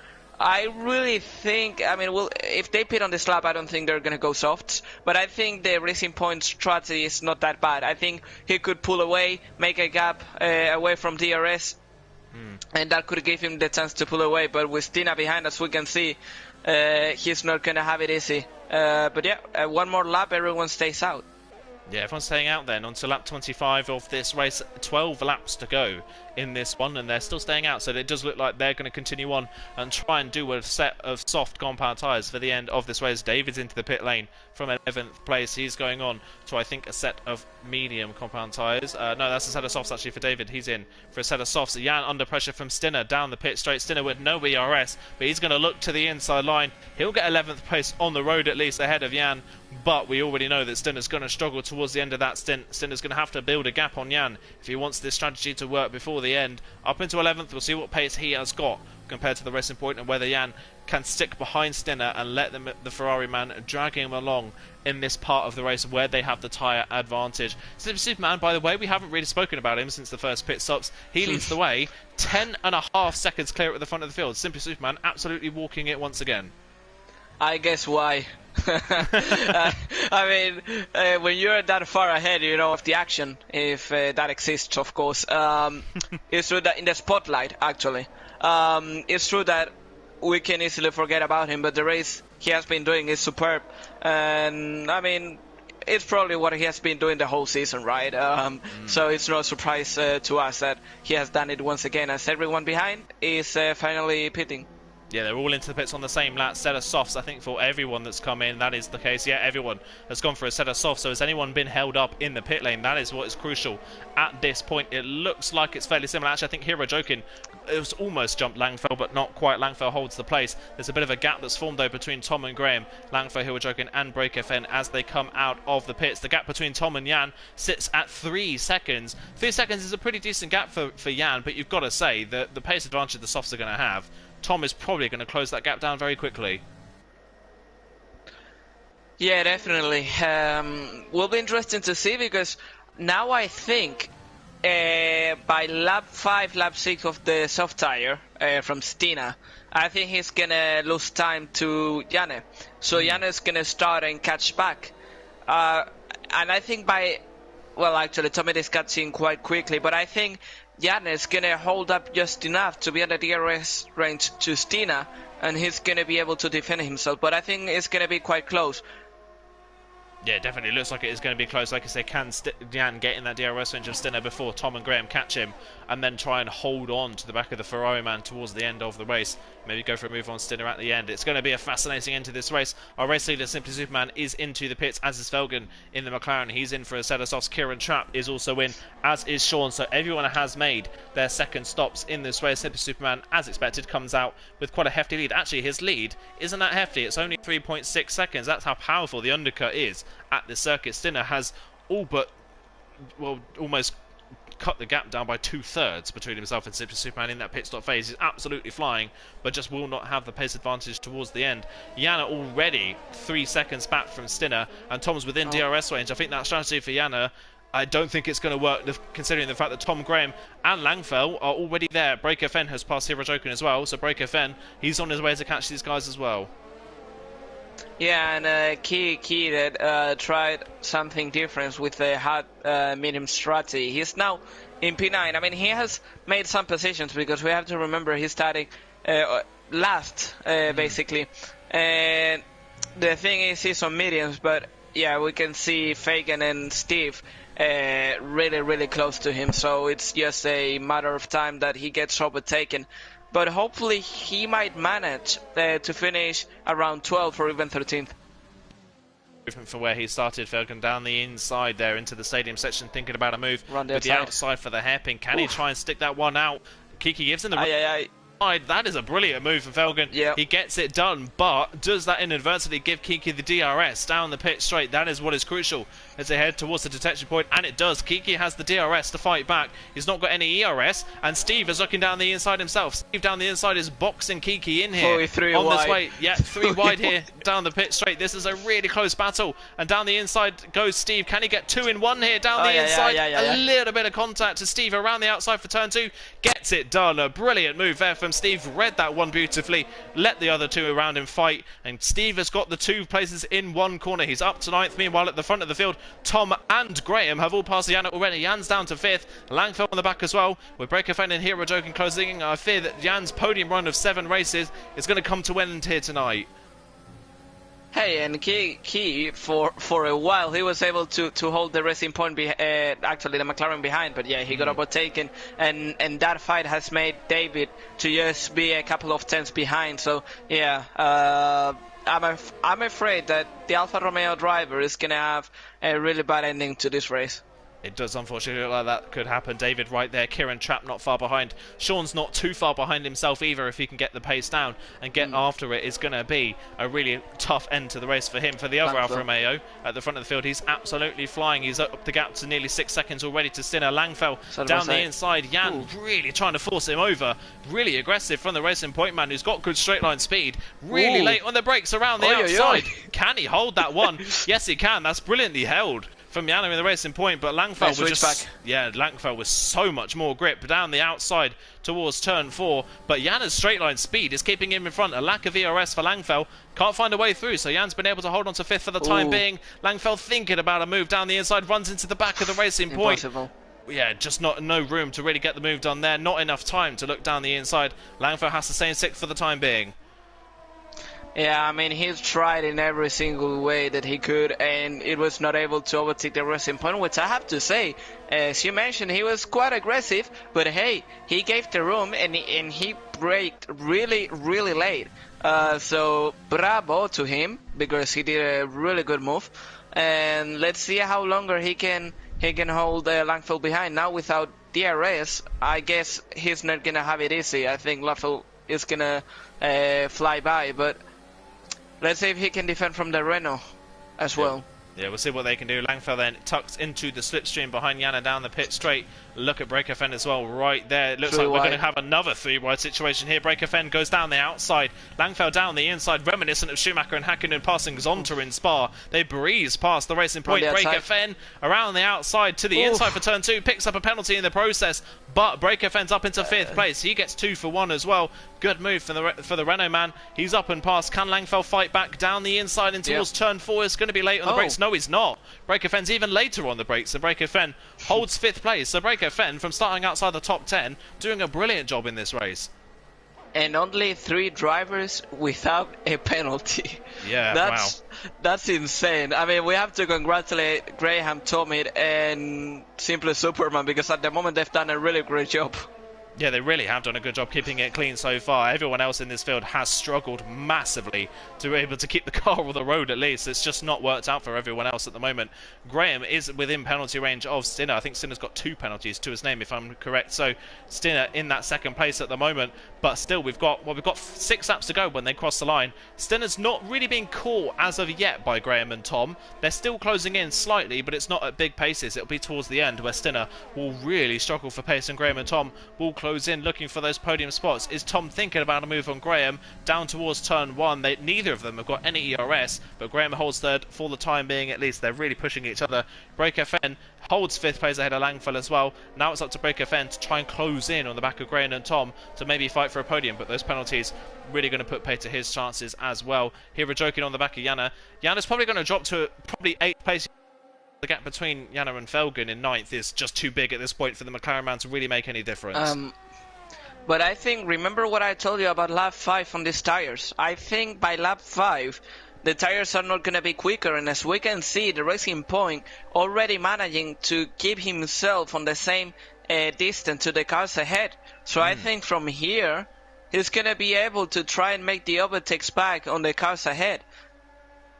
I really think, I mean, if they pit on this lap, I don't think they're going to go softs. But I think the Racing Point strategy is not that bad. I think he could pull away, make a gap away from DRS, and that could give him the chance to pull away. But with Tina behind, as we can see, he's not going to have it easy. But yeah, one more lap, everyone stays out. Yeah, everyone's staying out then onto lap 25 of this race. 12 laps to go in this one, and they're still staying out, so it does look like they're going to continue on and try and do a set of soft compound tyres for the end of this race. David's into the pit lane from 11th place. He's going on to, I think, a set of medium compound tyres. No, that's a set of softs actually for David. He's in for a set of softs. Jan under pressure from Stinner down the pit straight. Stinner with no ERS, but he's going to look to the inside line. He'll get 11th place on the road at least ahead of Jan, but we already know that Stinner's going to struggle towards the end of that stint. Stinner's going to have to build a gap on Jan if he wants this strategy to work before the end. Up into 11th, we'll see what pace he has got compared to the Racing Point, and whether Jan can stick behind Stinner and let the Ferrari man drag him along in this part of the race where they have the tyre advantage. Superman, by the way, we haven't really spoken about him since the first pit stops. He leads the way, 10.5 seconds clear at the front of the field. Simply Superman absolutely walking it once again. I guess why. I mean, when you're that far ahead, you know, of the action, if that exists, of course. It's true that in the spotlight, actually. It's true that we can easily forget about him, but the race he has been doing is superb. And, I mean, it's probably what he has been doing the whole season, right? So it's no surprise to us that he has done it once again, as everyone behind is finally pitting. Yeah, they're all into the pits on the same lap. Set of softs, I think, for everyone that's come in. That is the case. Yeah, everyone has gone for a set of softs. So has anyone been held up in the pit lane? That is what is crucial at this point. It looks like it's fairly similar. Actually, I think Hero Jokin, it was almost jumped Langfell, but not quite. Langfell holds the place. There's a bit of a gap that's formed, though, between Tom and Graham. Langfell, Hero Jokin, and Break FN as they come out of the pits. The gap between Tom and Jan sits at 3 seconds. 3 seconds is a pretty decent gap for Jan, but you've got to say that the pace advantage the softs are going to have, Tom is probably going to close that gap down very quickly. Yeah, definitely. Will be interesting to see, because now I think by lap 5, lap 6 of the soft tire from Stina, I think he's going to lose time to Janne. So Janne is going to start and catch back. And I think well, actually, Tommy is catching quite quickly, but I think Janne is going to hold up just enough to be at the DRS range to Stina, and he's going to be able to defend himself. But I think it's going to be quite close. Yeah, it definitely looks like it is going to be close. Like I say, can Jan get in that DRS range of Stinner before Tom and Graham catch him, and then try and hold on to the back of the Ferrari man towards the end of the race? Maybe go for a move on Stinner at the end. It's going to be a fascinating end to this race. Our race leader, Simply Superman, is into the pits, as is Felgen in the McLaren. He's in for a set of softs. Kieran Trapp is also in, as is Sean. So everyone has made their second stops in this race. Simply Superman, as expected, comes out with quite a hefty lead. Actually, his lead isn't that hefty. It's only 3.6 seconds. That's how powerful the undercut is at this circuit. Stinner has all but well, almost cut the gap down by 2/3 between himself and Simply Superman in that pit stop phase. He's absolutely flying, but just will not have the pace advantage towards the end. Yana already 3 seconds back from Stinner, and Tom's within DRS range. I think that strategy for Yana, I don't think it's going to work, considering the fact that Tom Graham and Langfell are already there. Breaker Fen has passed Hero Joken as well, so Breaker Fen, he's on his way to catch these guys as well. Yeah, and Key that tried something different with the hard medium strategy. He's now in P9. I mean, he has made some positions, because we have to remember he's starting last, basically. And the thing is, he's on mediums, but yeah, we can see Fagan and Steve really, really close to him. So it's just a matter of time that he gets overtaken. But hopefully he might manage to finish around 12th or even 13th. For where he started, Felgen down the inside there into the stadium section, thinking about a move with the outside for the hairpin. Can he try and stick that one out? Kiki gives him the side. That is a brilliant move from Felgen. Yep. He gets it done, but does that inadvertently give Kiki the DRS down the pit straight? That is what is crucial as they head towards the detection point, and it does. Kiki has the DRS to fight back. He's not got any ERS, and Steve is looking down the inside himself. Steve down the inside is boxing Kiki in here. On this way. Yeah, 3 wide here down the pit straight. This is a really close battle, and down the inside goes Steve. Can he get 2 in 1 here? Down the inside, a little bit of contact to Steve around the outside for turn 2. Gets it done. A brilliant move there from Steve. Read that one beautifully, let the other 2 around him fight, and Steve has got the 2 places in 1 corner. He's up to 9th. Meanwhile, at the front of the field, Tom and Graham have all passed Jan already. Jan's down to 5th, Langfell on the back as well, with Breaker Fen and Hero Joken closing. I fear that Jan's podium run of 7 races is going to come to end here tonight. Hey, and Key for a while he was able to hold the racing point, actually the McLaren behind, but yeah, he got overtaken, and that fight has made David to just be a couple of tenths behind. So yeah, I'm afraid that the Alfa Romeo driver is gonna have a really bad ending to this race. It does unfortunately look like that could happen. David right there, Kieran Trapp not far behind. Sean's not too far behind himself either. If he can get the pace down and get after it, it's going to be a really tough end to the race for him. For the other Alfa Romeo at the front of the field, he's absolutely flying. He's up the gap to nearly 6 seconds already to Stinner. Langfell down the inside. Jan really trying to force him over. Really aggressive from the Racing Point man, who's got good straight line speed. Really late on the brakes around the outside. Can he hold that one? Yes, he can. That's brilliantly held from Yana in the Racing Point, but Langfell was just Langfell was so much more grip down the outside towards turn 4, but Yana's straight line speed is keeping him in front. A lack of ERS for Langfell, can't find a way through, so Jan's been able to hold on to 5th for the time being. Langfell thinking about a move down the inside, runs into the back of the Racing Point. Yeah, just no room to really get the move done there, not enough time to look down the inside. Langfell has to stay in 6th for the time being. Yeah, I mean, he's tried in every single way that he could, and it was not able to overtake the Racing Point, which I have to say, as you mentioned, he was quite aggressive, but hey, he gave the room, and he braked really, really late. So, bravo to him, because he did a really good move, and let's see how longer he can hold Langfell behind. Now, without DRS, I guess he's not going to have it easy. I think Langfell is going to fly by, but let's see if he can defend from the Renault as well. Yeah, we'll see what they can do. Langfell then tucks into the slipstream behind Yana down the pit straight. Look at Breaker Fen as well, right there. It looks like we're going to have another 3-wide situation here. Breaker Fen goes down the outside. Langfell down the inside, reminiscent of Schumacher and Hakkinen passing Zonta in Spa. They breeze past the Racing Point. Breaker Fen around the outside to the inside for turn 2. Picks up a penalty in the process, but Breaker Fen's up into 5th place. He gets 2 for 1 as well. Good move for the Renault man. He's up and past. Can Langfell fight back down the inside and towards turn 4? It's going to be late on the brakes. No, he's not. Breaker Fen's even later on the brakes, and Breaker Fen holds 5th place. So Breaker Fen, from starting outside the top 10, doing a brilliant job in this race. And only 3 drivers without a penalty. Yeah, that's insane. I mean, we have to congratulate Graham, Tomit, and Simple Superman, because at the moment they've done a really great job. Yeah, they really have done a good job keeping it clean so far. Everyone else in this field has struggled massively to be able to keep the car on the road at least. It's just not worked out for everyone else at the moment. Graham is within penalty range of Stinner. I think Stinner's got 2 penalties to his name if I'm correct. So Stinner in that second place at the moment. But still, we've got 6 laps to go when they cross the line. Stinner's not really being caught as of yet by Graham and Tom. They're still closing in slightly, but it's not at big paces. It'll be towards the end where Stinner will really struggle for pace and Graham and Tom will close in looking for those podium spots. Is Tom thinking about a move on Graham down towards turn 1? Neither of them have got any ERS, but Graham holds third for the time being at least. They're really pushing each other. Break FN holds 5th place ahead of Langfell as well. Now it's up to Break FN to try and close in on the back of Graham and Tom to maybe fight for a podium, but those penalties really going to put pay to his chances as well. Here joking on the back of Yana. Yana's probably going to drop to probably 8th place. The gap between Yana and Felgen in 9th is just too big at this point for the McLaren man to really make any difference. But I think, remember what I told you about lap 5 on these tires? I think by lap 5, the tires are not going to be quicker, and as we can see, the Racing Point already managing to keep himself on the same distance to the cars ahead. So I think from here, he's going to be able to try and make the overtakes back on the cars ahead.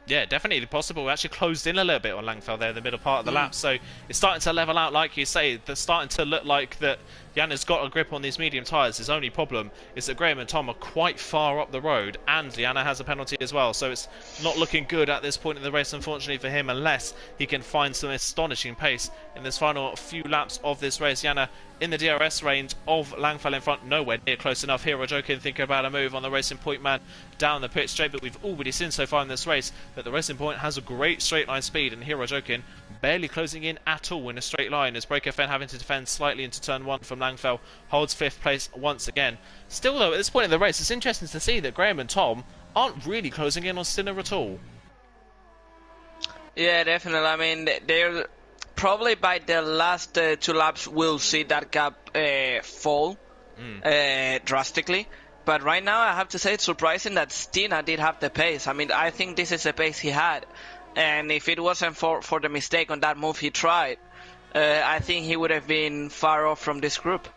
Yeah, definitely possible. We actually closed in a little bit on Langfell there in the middle part of the lap, so it's starting to level out, like you say. They're starting to look like that Janna's got a grip on these medium tyres. His only problem is that Graham and Tom are quite far up the road, and Janna has a penalty as well, so it's not looking good at this point in the race, unfortunately for him, unless he can find some astonishing pace in this final few laps of this race. Janna in the DRS range of Langfell in front, nowhere near close enough. Here joking, thinking about a move on the Racing Point man down the pit straight, but we've already seen so far in this race that the Racing Point has a great straight line speed, and Hero Jokin barely closing in at all in a straight line, as Break FN having to defend slightly into turn 1 from Langfell holds 5th place once again. Still though, at this point in the race, it's interesting to see that Graham and Tom aren't really closing in on Stinner at all. Yeah, definitely. I mean, they're probably by the last 2 laps we'll see that gap fall drastically. But right now I have to say it's surprising that Stina did have the pace. I mean, I think this is the pace he had. And if it wasn't for the mistake on that move he tried, I think he would have been far off from this group.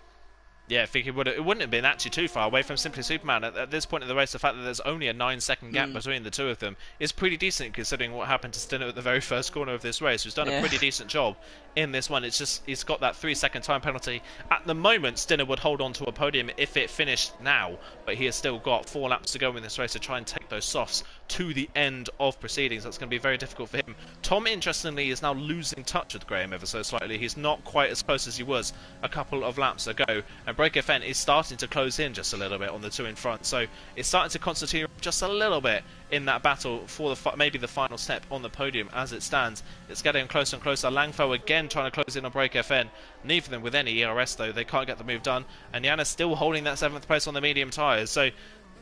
Yeah, I think it wouldn't have been actually too far away from Simply Superman. At this point in the race, the fact that there's only a 9-second gap between the two of them is pretty decent, considering what happened to Stinner at the very first corner of this race, who's done a pretty decent job in this one. It's just he's got that 3-second time penalty. At the moment, Stinner would hold on to a podium if it finished now, but he has still got 4 laps to go in this race to try and take those softs to the end of proceedings. That's going to be very difficult for him. Tom, interestingly, is now losing touch with Graham ever so slightly. He's not quite as close as he was a couple of laps ago, and Break FN is starting to close in just a little bit on the 2 in front, so it's starting to constitute just a little bit in that battle for maybe the final step on the podium. As it stands, it's getting closer and closer. Langfell again trying to close in on Break FN, neither of them with any ERS though. They can't get the move done, and Janna's still holding that 7th place on the medium tyres, so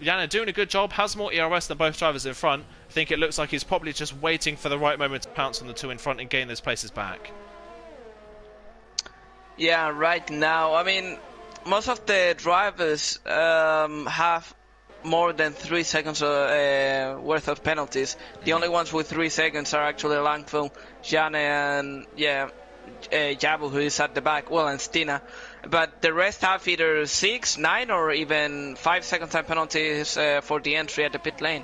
Janna doing a good job, has more ERS than both drivers in front. I think it looks like he's probably just waiting for the right moment to pounce on the 2 in front and gain those places back. Yeah, right now, I mean, most of the drivers have more than 3 seconds worth of penalties. The only ones with 3 seconds are actually Langfell, Janne, and Jabu, who is at the back, well, and Stina. But the rest have either 6, 9, or even 5-second time penalties for the entry at the pit lane.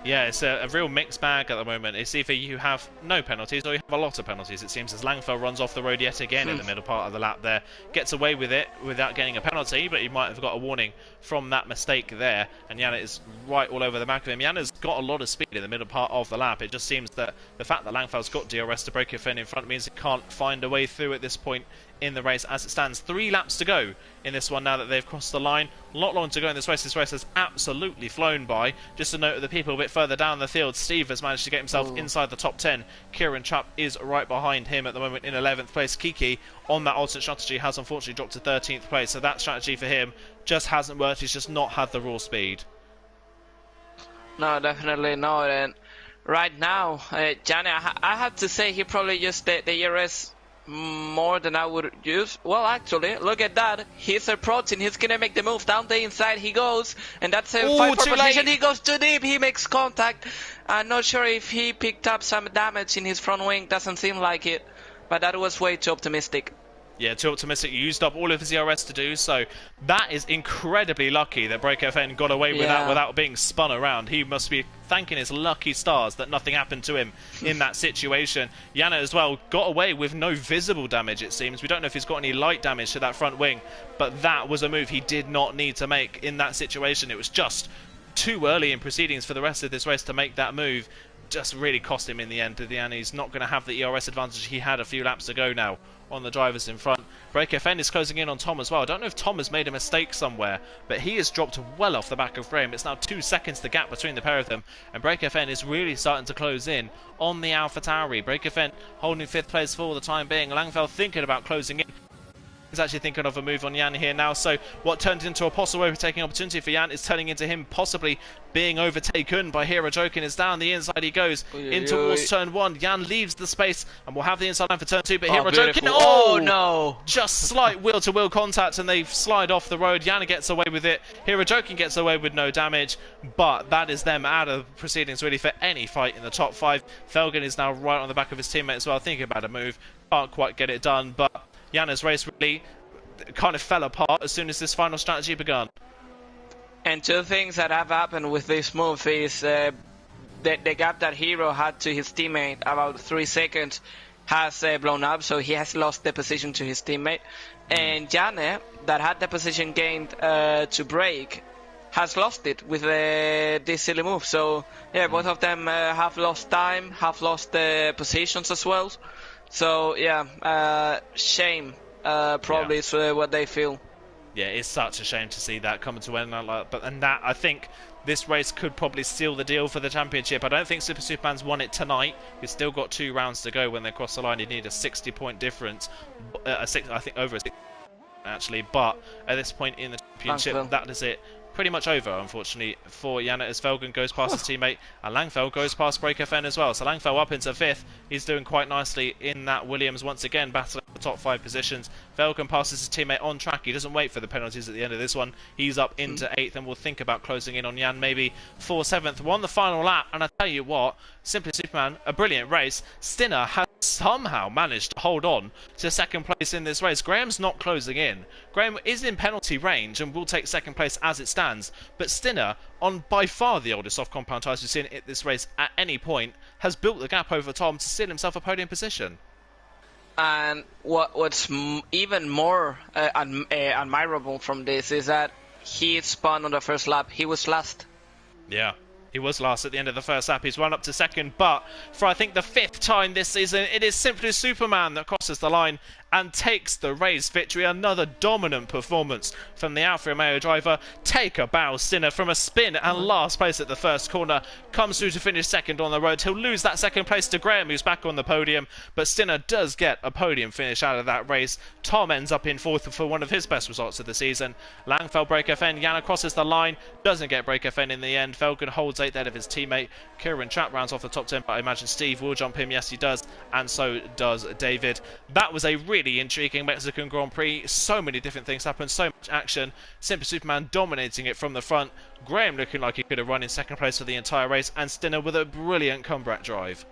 Yeah, it's a real mixed bag at the moment. It's either you have no penalties or you have a lot of penalties, it seems, as Langfell runs off the road yet again in the middle part of the lap there. Gets away with it without getting a penalty, but he might have got a warning from that mistake there. And Janna is right all over the back of him. Janna's got a lot of speed in the middle part of the lap. It just seems that the fact that Langfell's got DRS to Break FN in front means he can't find a way through at this point in the race as it stands. 3 laps to go in this one now that they've crossed the line. A lot long to go in this race. This race has absolutely flown by. Just a note of the people a bit further down the field. Steve has managed to get himself inside the top 10. Kieran Trapp is right behind him at the moment in 11th place. Kiki on that alternate strategy has unfortunately dropped to 13th place. So that strategy for him just hasn't worked. He's just not had the raw speed. No, definitely not. And right now, Janne, I have to say he probably used the ERS more than I would use. Well, actually, look at that. He's approaching. He's gonna make the move down the inside. He goes, and that's a 5-4 position. He goes too deep. He makes contact. I'm not sure if he picked up some damage in his front wing. Doesn't seem like it, but that was way too optimistic. Yeah, too optimistic. He used up all of his ERS to do so. That is incredibly lucky that BreakFN got away with that without being spun around. He must be thanking his lucky stars that nothing happened to him in that situation. Yana as well got away with no visible damage, it seems. We don't know if he's got any light damage to that front wing, but that was a move he did not need to make in that situation. It was just too early in proceedings for the rest of this race to make that move. Just really cost him in the end. And he's not going to have the ERS advantage he had a few laps ago now on the drivers in front. BreakFN is closing in on Tom as well. I don't know if Tom has made a mistake somewhere, but he has dropped well off the back of Graham. It's now 2 seconds the gap between the pair of them, and BreakFN is really starting to close in on the AlphaTauri. BreakFN holding 5th place for the time being. Langfeld thinking about closing in. He's actually thinking of a move on Jan here now, so what turned into a possible overtaking opportunity for Jan is turning into him possibly being overtaken by Hero Jokin. Is down the inside he goes in towards turn 1. Jan leaves the space and will have the inside line for turn 2, but Hero Jokin, oh no, just slight wheel-to-wheel contact and they slide off the road. Jan gets away with it. Hero Jokin gets away with no damage, but that is them out of proceedings really for any fight in the top 5. Felgen is now right on the back of his teammate as well, thinking about a move. Can't quite get it done, but Jana's race really kind of fell apart as soon as this final strategy began. And two things that have happened with this move is the gap that Hero had to his teammate, about 3 seconds, has blown up, so he has lost the position to his teammate. And Jane, that had the position gained to break, has lost it with this silly move. So yeah, both of them have lost time, have lost positions as well. So yeah, shame probably is what they feel. Yeah, it's such a shame to see that coming to end like that. But and that, I think this race could probably seal the deal for the championship. I don't think Super Superman's won it tonight. We've still got 2 rounds to go when they cross the line. You need a 60-point difference, I think over a 60 actually. But at this point in the championship, that is it. Pretty much over, unfortunately, for Jana, as Felgen goes past his teammate, and Langfeld goes past BreakFN as well. So Langfeld up into 5th. He's doing quite nicely in that Williams once again, battling the top 5 positions. Felgen passes his teammate on track. He doesn't wait for the penalties at the end of this one. He's up into 8th, and we'll think about closing in on Jan maybe for 7th. We're on the final lap, and I tell you what, Simply Superman, a brilliant race. Stinner has somehow managed to hold on to 2nd place in this race. Graham's not closing in. Graham is in penalty range and will take 2nd place as it stands, but Stinner, on by far the oldest soft compound tyres we've seen at this race at any point, has built the gap over Tom to steal himself a podium position. And what's even more admirable from this is that he spun on the first lap. He was last. Yeah. He was last at the end of the first lap. He's run up to 2nd, but for I think the 5th time this season, it is simply Superman that crosses the line and takes the race victory. Another dominant performance from the Alfa Romeo driver. Take a bow, Stinner, from a spin and last place at the first corner. Comes through to finish 2nd on the road. He'll lose that 2nd place to Graham, who's back on the podium, but Stinner does get a podium finish out of that race. Tom ends up in 4th for one of his best results of the season. Langfeld BreakFN. Jana crosses the line, doesn't get BreakFN in the end. Felgen holds 8th ahead of his teammate. Kieran Trapp rounds off the top 10, but I imagine Steve will jump him. Yes, he does, and so does David. That was a really intriguing Mexican Grand Prix. So many different things happened, so much action. Simply Superman dominating it from the front. Graham looking like he could have run in 2nd place for the entire race, and Stinner with a brilliant comeback drive.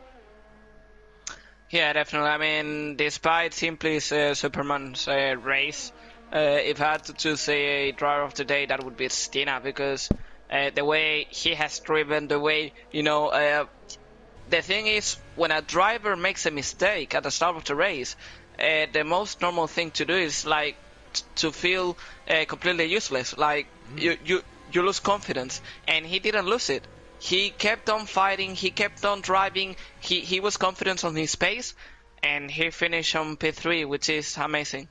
Yeah, definitely. I mean, despite Simply Superman's race, if I had to choose a driver of the day, that would be Stinner, because the way he has driven, the way, you know, the thing is, when a driver makes a mistake at the start of the race, the most normal thing to do is like to feel completely useless. Like you lose confidence, and he didn't lose it. He kept on fighting. He kept on driving. He was confident on his pace, and he finished on P3, which is amazing.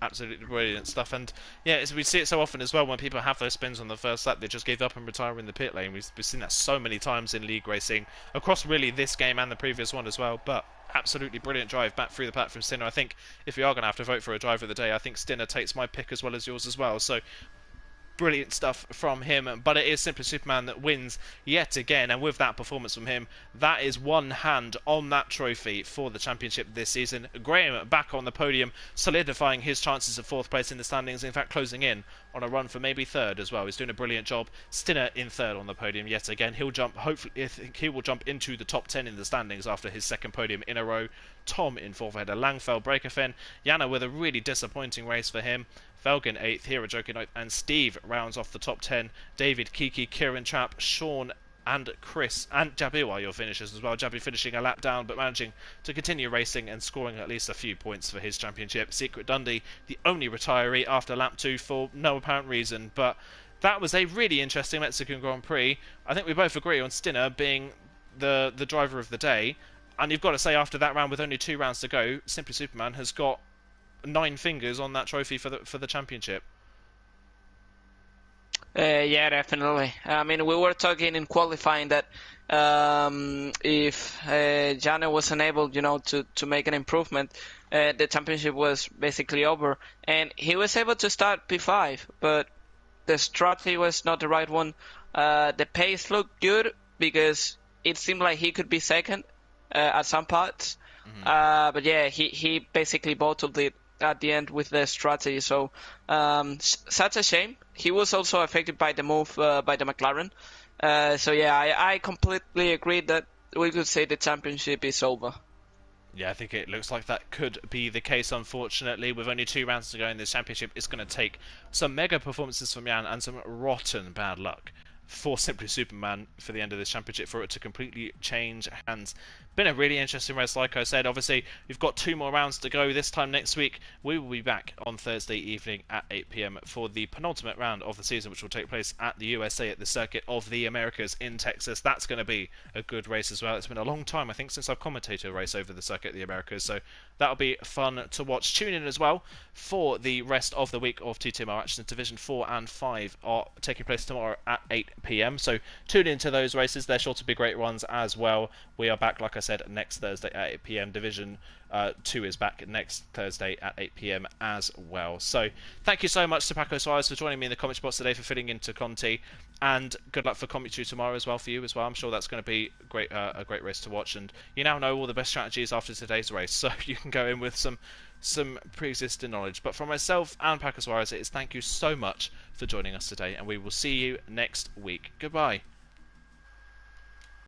Absolutely brilliant stuff. And yeah, as we see it so often as well, when people have those spins on the first lap, they just give up and retire in the pit lane. We've seen that so many times in league racing across really this game and the previous one as well. But absolutely brilliant drive back through the pack from Stinner. I think if we are going to have to vote for a driver of the day, I think Stinner takes my pick as well as yours as well. So brilliant stuff from him, but it is Simply Superman that wins yet again, and with that performance from him, that is one hand on that trophy for the championship this season. Graham back on the podium, solidifying his chances of 4th place in the standings, in fact closing in on a run for maybe 3rd as well. He's doing a brilliant job. Stinner in 3rd on the podium yet again. He'll jump, hopefully I think he will jump into the top 10 in the standings after his 2nd podium in a row. Tom in 4th ahead of Langfeld, Breakerfen. Yana with a really disappointing race for him. Felgen 8th, Hero Joker 9th, and Steve rounds off the top 10. David, Kiki, Kieran Trap, Sean, and Chris, and Jabu are your finishers as well. Jabu finishing a lap down, but managing to continue racing and scoring at least a few points for his championship. Secret Dundee, the only retiree after lap 2 for no apparent reason, but that was a really interesting Mexican Grand Prix. I think we both agree on Stinner being the driver of the day, and you've got to say after that round with only 2 rounds to go, Simply Superman has got 9 fingers on that trophy for the championship. Yeah, definitely. I mean, we were talking in qualifying that if Jano was unable, to make an improvement, the championship was basically over. And he was able to start P5, but the strategy was not the right one. The pace looked good because it seemed like he could be second at some parts. But yeah, he basically bottled it at the end with the strategy. So such a shame. He was also affected by the move by the McLaren. So yeah, I completely agree that we could say the championship is over. Yeah, I think it looks like that could be the case, unfortunately. With only 2 rounds to go in this championship, it's going to take some mega performances from Jan and some rotten bad luck for Simply Superman for the end of this championship for it to completely change hands. Been a really interesting race, like I said. Obviously, we've got 2 more rounds to go. This time next week, we will be back on Thursday evening at 8 PM for the penultimate round of the season, which will take place at the USA at the Circuit of the Americas in Texas. That's going to be a good race as well. It's been a long time, I think, since I've commentated a race over the Circuit of the Americas, so that'll be fun to watch. Tune in as well for the rest of the week of TTML action. Division 4 and 5 are taking place tomorrow at 8 PM, so tune into those races. They're sure to be great ones as well. We are back, like I said, next Thursday at 8 PM. Division 2 is back next Thursday at 8 PM as well. So thank you so much to Paco Suarez for joining me in the comment box today, for filling into Conti, and good luck for Comic 2 tomorrow as well for you as well. I'm sure that's going to be great, a great race to watch, and you now know all the best strategies after today's race, so you can go in with some pre-existing knowledge. But from myself and Paco Suarez, it is thank you so much for joining us today, and we will see you next week. Goodbye.